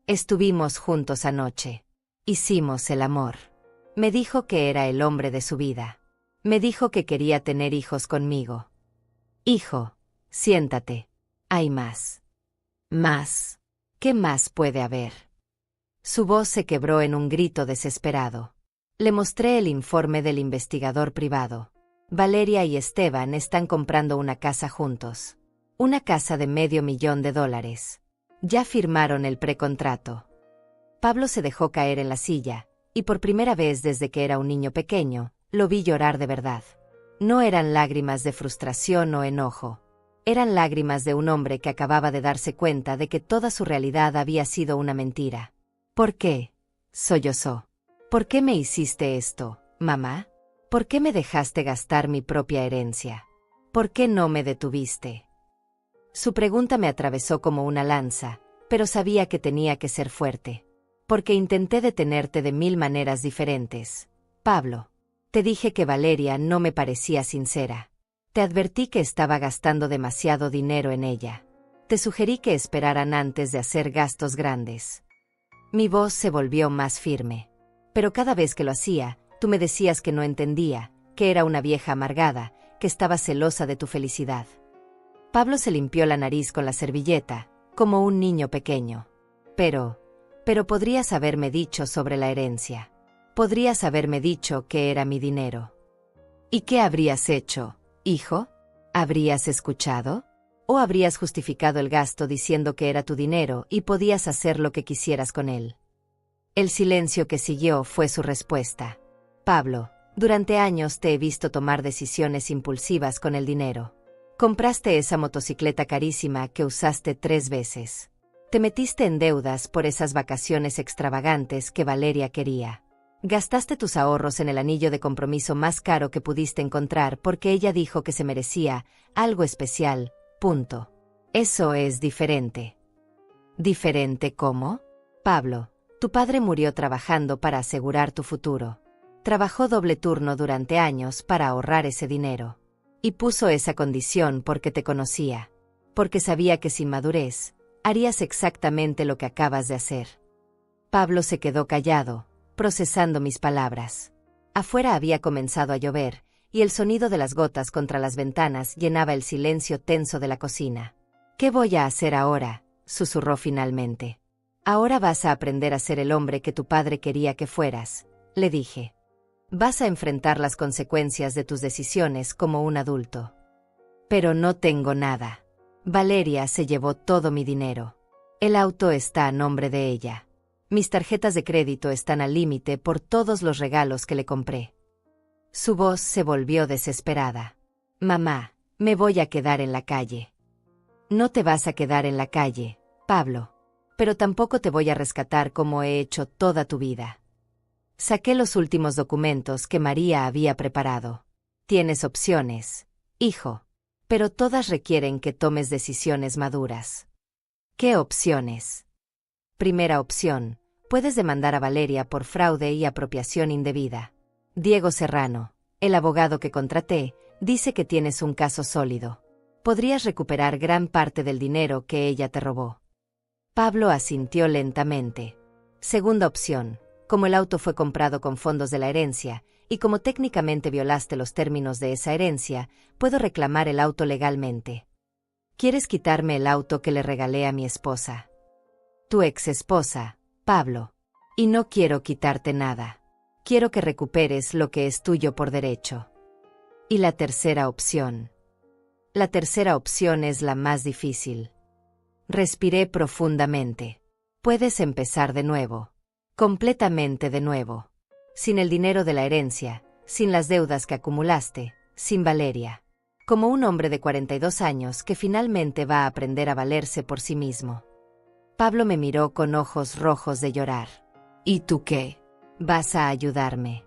Estuvimos juntos anoche. Hicimos el amor. Me dijo que era el hombre de su vida. Me dijo que quería tener hijos conmigo. Hijo, siéntate. Hay más. Más. ¿Qué más puede haber? Su voz se quebró en un grito desesperado. Le mostré el informe del investigador privado. Valeria y Esteban están comprando una casa juntos. Una casa de $500,000. Ya firmaron el precontrato. Pablo se dejó caer en la silla, y por primera vez desde que era un niño pequeño, lo vi llorar de verdad. No eran lágrimas de frustración o enojo. Eran lágrimas de un hombre que acababa de darse cuenta de que toda su realidad había sido una mentira. ¿Por qué? Sollozó. ¿Por qué me hiciste esto, mamá? ¿Por qué me dejaste gastar mi propia herencia? ¿Por qué no me detuviste? Su pregunta me atravesó como una lanza, pero sabía que tenía que ser fuerte. Porque intenté detenerte de 1000 maneras diferentes. Pablo, te dije que Valeria no me parecía sincera. Te advertí que estaba gastando demasiado dinero en ella. Te sugerí que esperaran antes de hacer gastos grandes. Mi voz se volvió más firme. Pero cada vez que lo hacía, tú me decías que no entendía, que era una vieja amargada, que estaba celosa de tu felicidad. Pablo se limpió la nariz con la servilleta, como un niño pequeño. Pero podrías haberme dicho sobre la herencia. Podrías haberme dicho que era mi dinero. ¿Y qué habrías hecho, hijo? ¿Habrías escuchado? ¿O habrías justificado el gasto diciendo que era tu dinero y podías hacer lo que quisieras con él? El silencio que siguió fue su respuesta. Pablo, durante años te he visto tomar decisiones impulsivas con el dinero. Compraste esa motocicleta carísima que usaste 3 veces. Te metiste en deudas por esas vacaciones extravagantes que Valeria quería. Gastaste tus ahorros en el anillo de compromiso más caro que pudiste encontrar porque ella dijo que se merecía algo especial, punto. Eso es diferente. ¿Diferente cómo? Pablo, tu padre murió trabajando para asegurar tu futuro. Trabajó doble turno durante años para ahorrar ese dinero. Y puso esa condición porque te conocía. Porque sabía que sin madurez, harías exactamente lo que acabas de hacer. Pablo se quedó callado, procesando mis palabras. Afuera había comenzado a llover, y el sonido de las gotas contra las ventanas llenaba el silencio tenso de la cocina. ¿Qué voy a hacer ahora?, susurró finalmente. Ahora vas a aprender a ser el hombre que tu padre quería que fueras, le dije. Vas a enfrentar las consecuencias de tus decisiones como un adulto. Pero no tengo nada. Valeria se llevó todo mi dinero. El auto está a nombre de ella. Mis tarjetas de crédito están al límite por todos los regalos que le compré. Su voz se volvió desesperada. Mamá, me voy a quedar en la calle. No te vas a quedar en la calle, Pablo. Pero tampoco te voy a rescatar como he hecho toda tu vida. Saqué los últimos documentos que María había preparado. Tienes opciones, hijo, pero todas requieren que tomes decisiones maduras. ¿Qué opciones? Primera opción, puedes demandar a Valeria por fraude y apropiación indebida. Diego Serrano, el abogado que contraté, dice que tienes un caso sólido. Podrías recuperar gran parte del dinero que ella te robó. Pablo asintió lentamente. Segunda opción, como el auto fue comprado con fondos de la herencia, y como técnicamente violaste los términos de esa herencia, puedo reclamar el auto legalmente. ¿Quieres quitarme el auto que le regalé a mi esposa? Tu ex esposa, Pablo. Y no quiero quitarte nada. Quiero que recuperes lo que es tuyo por derecho. ¿Y la tercera opción? La tercera opción es la más difícil. Respiré profundamente. Puedes empezar de nuevo. Completamente de nuevo. Sin el dinero de la herencia, sin las deudas que acumulaste, sin Valeria. Como un hombre de 42 años que finalmente va a aprender a valerse por sí mismo. Pablo me miró con ojos rojos de llorar. ¿Y tú qué? Vas a ayudarme.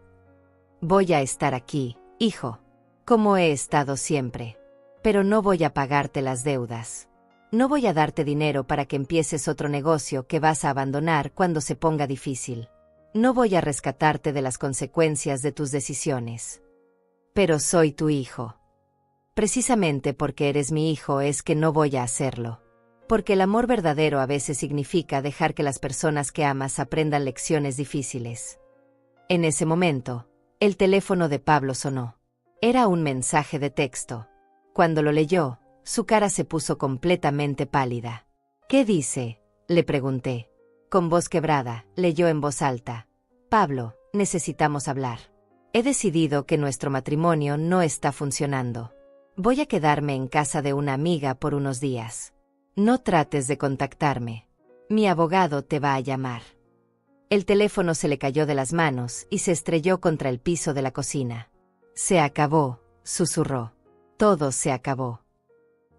Voy a estar aquí, hijo, como he estado siempre. Pero no voy a pagarte las deudas. No voy a darte dinero para que empieces otro negocio que vas a abandonar cuando se ponga difícil. No voy a rescatarte de las consecuencias de tus decisiones. Pero soy tu hijo. Precisamente porque eres mi hijo es que no voy a hacerlo. Porque el amor verdadero a veces significa dejar que las personas que amas aprendan lecciones difíciles. En ese momento, el teléfono de Pablo sonó. Era un mensaje de texto. Cuando lo leyó, su cara se puso completamente pálida. ¿Qué dice?, le pregunté. Con voz quebrada, leyó en voz alta. Pablo, necesitamos hablar. He decidido que nuestro matrimonio no está funcionando. Voy a quedarme en casa de una amiga por unos días. No trates de contactarme. Mi abogado te va a llamar. El teléfono se le cayó de las manos y se estrelló contra el piso de la cocina. Se acabó, susurró. Todo se acabó.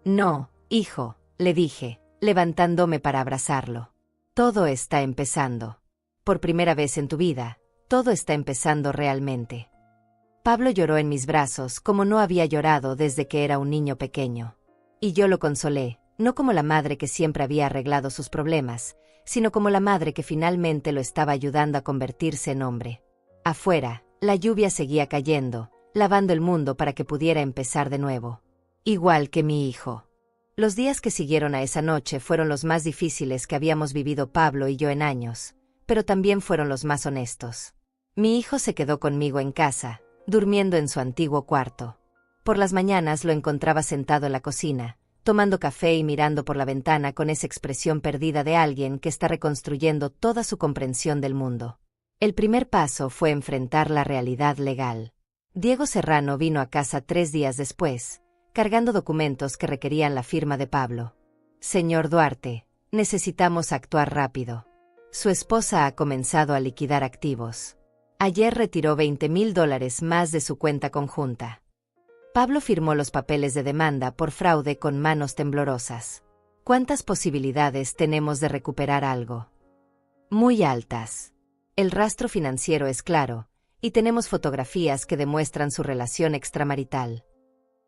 No, hijo, le dije, levantándome para abrazarlo. Todo está empezando. Por primera vez en tu vida, todo está empezando realmente. Pablo lloró en mis brazos como no había llorado desde que era un niño pequeño. Y yo lo consolé, no como la madre que siempre había arreglado sus problemas, sino como la madre que finalmente lo estaba ayudando a convertirse en hombre. Afuera, la lluvia seguía cayendo, lavando el mundo para que pudiera empezar de nuevo. Igual que mi hijo. Los días que siguieron a esa noche fueron los más difíciles que habíamos vivido Pablo y yo en años, pero también fueron los más honestos. Mi hijo se quedó conmigo en casa, durmiendo en su antiguo cuarto. Por las mañanas lo encontraba sentado en la cocina, tomando café y mirando por la ventana con esa expresión perdida de alguien que está reconstruyendo toda su comprensión del mundo. El primer paso fue enfrentar la realidad legal. Diego Serrano vino a casa 3 días después, cargando documentos que requerían la firma de Pablo. Señor Duarte, necesitamos actuar rápido. Su esposa ha comenzado a liquidar activos. Ayer retiró $20,000 más de su cuenta conjunta. Pablo firmó los papeles de demanda por fraude con manos temblorosas. ¿Cuántas posibilidades tenemos de recuperar algo? Muy altas. El rastro financiero es claro, y tenemos fotografías que demuestran su relación extramarital.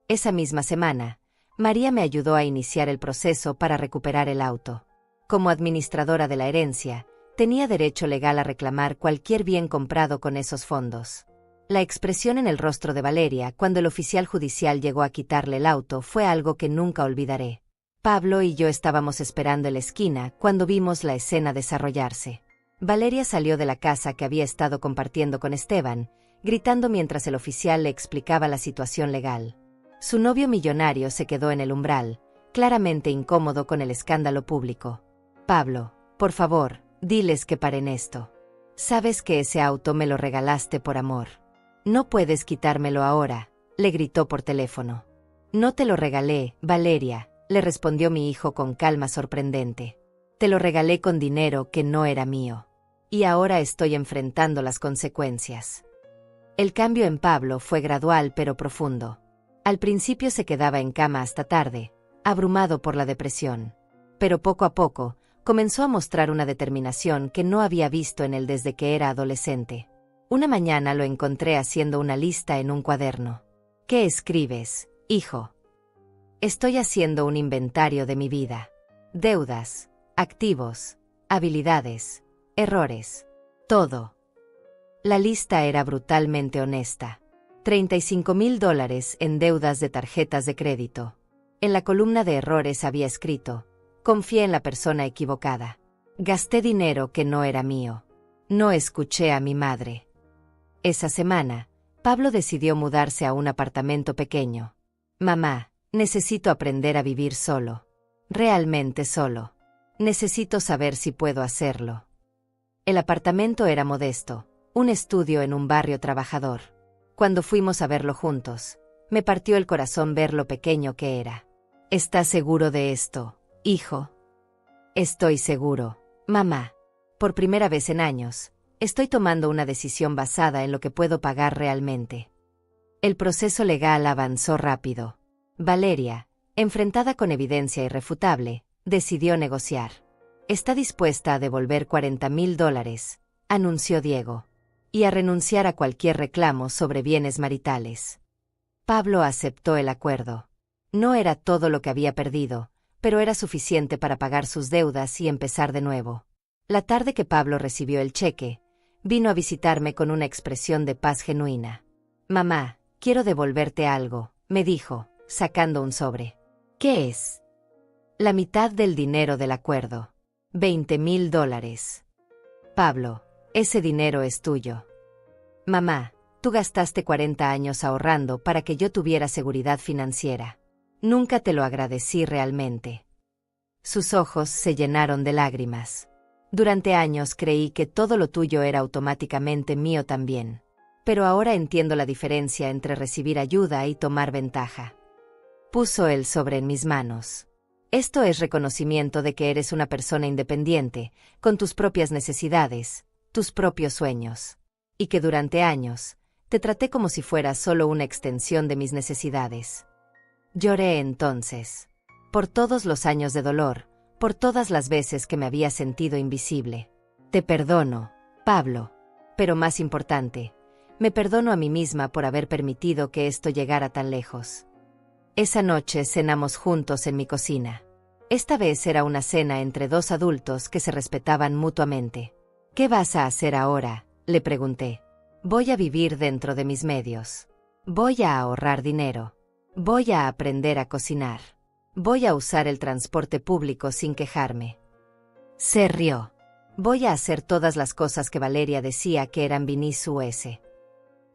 Esa misma semana, María me ayudó a iniciar el proceso para recuperar el auto. Como administradora de la herencia, tenía derecho legal a reclamar cualquier bien comprado con esos fondos. La expresión en el rostro de Valeria cuando el oficial judicial llegó a quitarle el auto fue algo que nunca olvidaré. Pablo y yo estábamos esperando en la esquina cuando vimos la escena desarrollarse. Valeria salió de la casa que había estado compartiendo con Esteban, gritando mientras el oficial le explicaba la situación legal. Su novio millonario se quedó en el umbral, claramente incómodo con el escándalo público. Pablo, por favor, diles que paren esto. Sabes que ese auto me lo regalaste por amor. No puedes quitármelo ahora, le gritó por teléfono. No te lo regalé, Valeria, le respondió mi hijo con calma sorprendente. Te lo regalé con dinero que no era mío. Y ahora estoy enfrentando las consecuencias. El cambio en Pablo fue gradual pero profundo. Al principio se quedaba en cama hasta tarde, abrumado por la depresión. Pero poco a poco, comenzó a mostrar una determinación que no había visto en él desde que era adolescente. Una mañana lo encontré haciendo una lista en un cuaderno. ¿Qué escribes, hijo? Estoy haciendo un inventario de mi vida. Deudas, activos, habilidades, errores. Todo. La lista era brutalmente honesta. $35,000 en deudas de tarjetas de crédito. En la columna de errores había escrito: confié en la persona equivocada. Gasté dinero que no era mío. No escuché a mi madre. Esa semana, Pablo decidió mudarse a un apartamento pequeño. Mamá, necesito aprender a vivir solo. Realmente solo. Necesito saber si puedo hacerlo. El apartamento era modesto, un estudio en un barrio trabajador. Cuando fuimos a verlo juntos, me partió el corazón ver lo pequeño que era. ¿Estás seguro de esto, hijo? Estoy seguro, mamá. Por primera vez en años, estoy tomando una decisión basada en lo que puedo pagar realmente. El proceso legal avanzó rápido. Valeria, enfrentada con evidencia irrefutable, decidió negociar. Está dispuesta a devolver $40,000, anunció Diego, y a renunciar a cualquier reclamo sobre bienes maritales. Pablo aceptó el acuerdo. No era todo lo que había perdido, pero era suficiente para pagar sus deudas y empezar de nuevo. La tarde que Pablo recibió el cheque, Vino a visitarme con una expresión de paz genuina. Mamá, quiero devolverte algo, me dijo, sacando un sobre. ¿Qué es? La mitad del dinero del acuerdo. $20,000. Pablo, ese dinero es tuyo. Mamá, tú gastaste 40 años ahorrando para que yo tuviera seguridad financiera. Nunca te lo agradecí realmente. Sus ojos se llenaron de lágrimas. Durante años creí que todo lo tuyo era automáticamente mío también. Pero ahora entiendo la diferencia entre recibir ayuda y tomar ventaja. Puso el sobre en mis manos. Esto es reconocimiento de que eres una persona independiente, con tus propias necesidades, tus propios sueños. Y que durante años, te traté como si fueras solo una extensión de mis necesidades. Lloré entonces. Por todos los años de dolor, por todas las veces que me había sentido invisible. Te perdono, Pablo. Pero más importante, me perdono a mí misma por haber permitido que esto llegara tan lejos. Esa noche cenamos juntos en mi cocina. Esta vez era una cena entre dos adultos que se respetaban mutuamente. ¿Qué vas a hacer ahora?, le pregunté. Voy a vivir dentro de mis medios. Voy a ahorrar dinero. Voy a aprender a cocinar. Voy a usar el transporte público sin quejarme. Se rió. Voy a hacer todas las cosas que Valeria decía que eran BNIS-US.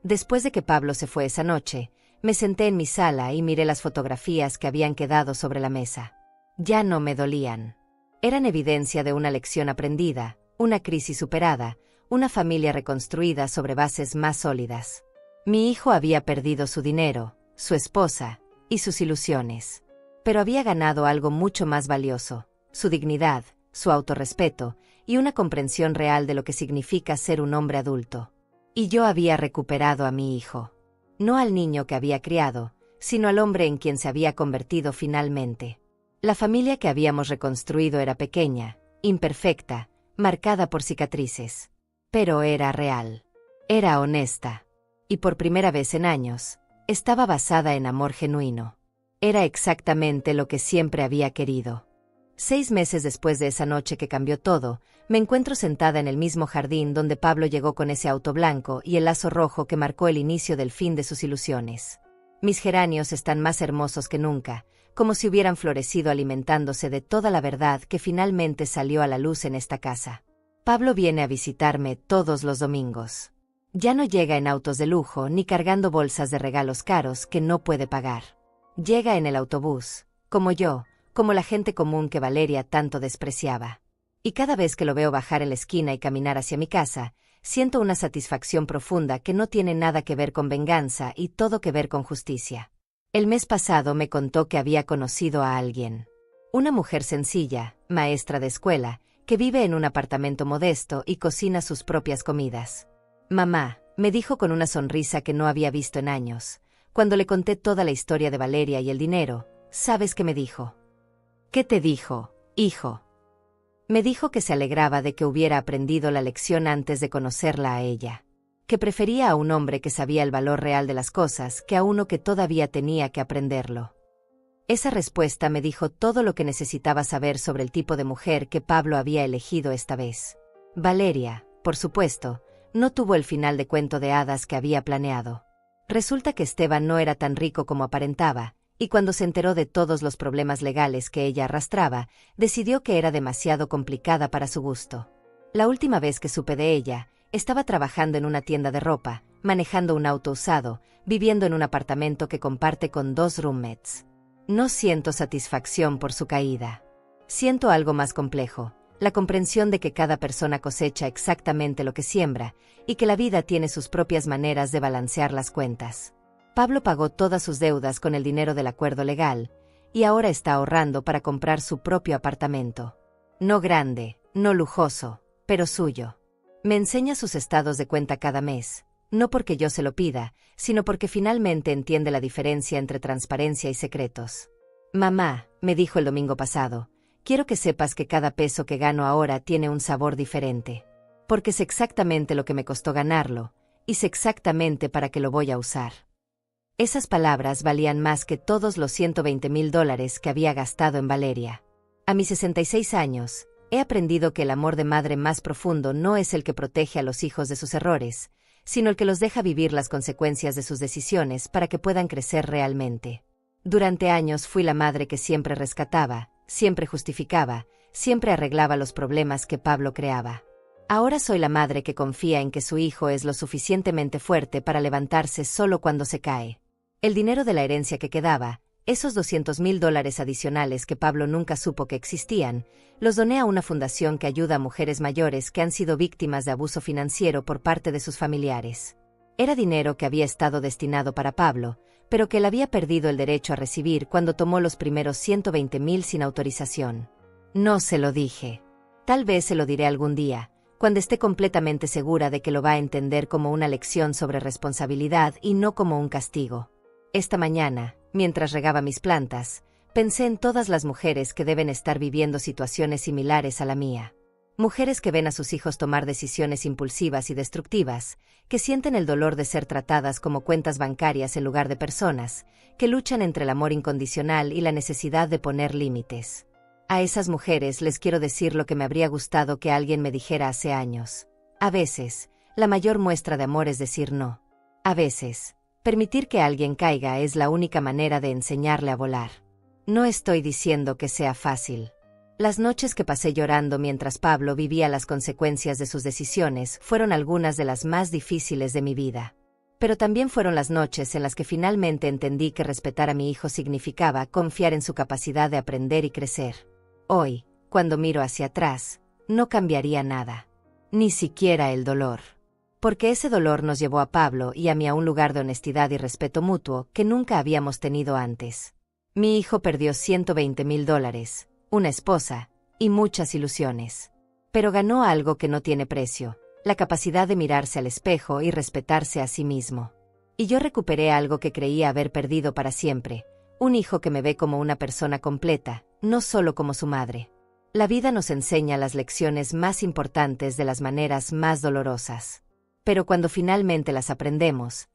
Después de que Pablo se fue esa noche, me senté en mi sala y miré las fotografías que habían quedado sobre la mesa. Ya no me dolían. Eran evidencia de una lección aprendida, una crisis superada, una familia reconstruida sobre bases más sólidas. Mi hijo había perdido su dinero, su esposa y sus ilusiones. Pero había ganado algo mucho más valioso, su dignidad, su autorrespeto y una comprensión real de lo que significa ser un hombre adulto. Y yo había recuperado a mi hijo. No al niño que había criado, sino al hombre en quien se había convertido finalmente. La familia que habíamos reconstruido era pequeña, imperfecta, marcada por cicatrices. Pero era real. Era honesta. Y por primera vez en años, estaba basada en amor genuino. Era exactamente lo que siempre había querido. 6 meses después de esa noche que cambió todo, me encuentro sentada en el mismo jardín donde Pablo llegó con ese auto blanco y el lazo rojo que marcó el inicio del fin de sus ilusiones. Mis geranios están más hermosos que nunca, como si hubieran florecido alimentándose de toda la verdad que finalmente salió a la luz en esta casa. Pablo viene a visitarme todos los domingos. Ya no llega en autos de lujo ni cargando bolsas de regalos caros que no puede pagar. Llega en el autobús, como yo, como la gente común que Valeria tanto despreciaba. Y cada vez que lo veo bajar en la esquina y caminar hacia mi casa, siento una satisfacción profunda que no tiene nada que ver con venganza y todo que ver con justicia. El mes pasado me contó que había conocido a alguien. Una mujer sencilla, maestra de escuela, que vive en un apartamento modesto y cocina sus propias comidas. Mamá, me dijo con una sonrisa que no había visto en años. Cuando le conté toda la historia de Valeria y el dinero, ¿sabes qué me dijo? ¿Qué te dijo, hijo? Me dijo que se alegraba de que hubiera aprendido la lección antes de conocerla a ella. Que prefería a un hombre que sabía el valor real de las cosas que a uno que todavía tenía que aprenderlo. Esa respuesta me dijo todo lo que necesitaba saber sobre el tipo de mujer que Pablo había elegido esta vez. Valeria, por supuesto, no tuvo el final de cuento de hadas que había planeado. Resulta que Esteban no era tan rico como aparentaba, y cuando se enteró de todos los problemas legales que ella arrastraba, decidió que era demasiado complicada para su gusto. La última vez que supe de ella, estaba trabajando en una tienda de ropa, manejando un auto usado, viviendo en un apartamento que comparte con 2 roommates. No siento satisfacción por su caída. Siento algo más complejo, la comprensión de que cada persona cosecha exactamente lo que siembra, y que la vida tiene sus propias maneras de balancear las cuentas. Pablo pagó todas sus deudas con el dinero del acuerdo legal, y ahora está ahorrando para comprar su propio apartamento. No grande, no lujoso, pero suyo. Me enseña sus estados de cuenta cada mes, no porque yo se lo pida, sino porque finalmente entiende la diferencia entre transparencia y secretos. Mamá, me dijo el domingo pasado, quiero que sepas que cada peso que gano ahora tiene un sabor diferente. Porque sé exactamente lo que me costó ganarlo, y sé exactamente para qué lo voy a usar. Esas palabras valían más que todos los $120,000 que había gastado en Valeria. A mis 66 años, He aprendido que el amor de madre más profundo no es el que protege a los hijos de sus errores, sino el que los deja vivir las consecuencias de sus decisiones para que puedan crecer realmente. Durante años fui la madre que siempre rescataba, siempre justificaba, siempre arreglaba los problemas que Pablo creaba. Ahora soy la madre que confía en que su hijo es lo suficientemente fuerte para levantarse solo cuando se cae. El dinero de la herencia que quedaba, esos $200,000 adicionales que Pablo nunca supo que existían, los doné a una fundación que ayuda a mujeres mayores que han sido víctimas de abuso financiero por parte de sus familiares. Era dinero que había estado destinado para Pablo, pero que él había perdido el derecho a recibir cuando tomó los primeros 120,000 sin autorización. No se lo dije. Tal vez se lo diré algún día, cuando esté completamente segura de que lo va a entender como una lección sobre responsabilidad y no como un castigo. Esta mañana, mientras regaba mis plantas, pensé en todas las mujeres que deben estar viviendo situaciones similares a la mía. Mujeres que ven a sus hijos tomar decisiones impulsivas y destructivas, que sienten el dolor de ser tratadas como cuentas bancarias en lugar de personas, que luchan entre el amor incondicional y la necesidad de poner límites. A esas mujeres les quiero decir lo que me habría gustado que alguien me dijera hace años. A veces, la mayor muestra de amor es decir no. A veces, permitir que alguien caiga es la única manera de enseñarle a volar. No estoy diciendo que sea fácil. Las noches que pasé llorando mientras Pablo vivía las consecuencias de sus decisiones fueron algunas de las más difíciles de mi vida. Pero también fueron las noches en las que finalmente entendí que respetar a mi hijo significaba confiar en su capacidad de aprender y crecer. Hoy, cuando miro hacia atrás, no cambiaría nada. Ni siquiera el dolor. Porque ese dolor nos llevó a Pablo y a mí a un lugar de honestidad y respeto mutuo que nunca habíamos tenido antes. Mi hijo perdió $120,000, una esposa, y muchas ilusiones. Pero ganó algo que no tiene precio, la capacidad de mirarse al espejo y respetarse a sí mismo. Y yo recuperé algo que creía haber perdido para siempre, un hijo que me ve como una persona completa, no solo como su madre. La vida nos enseña las lecciones más importantes de las maneras más dolorosas. Pero cuando finalmente las aprendemos,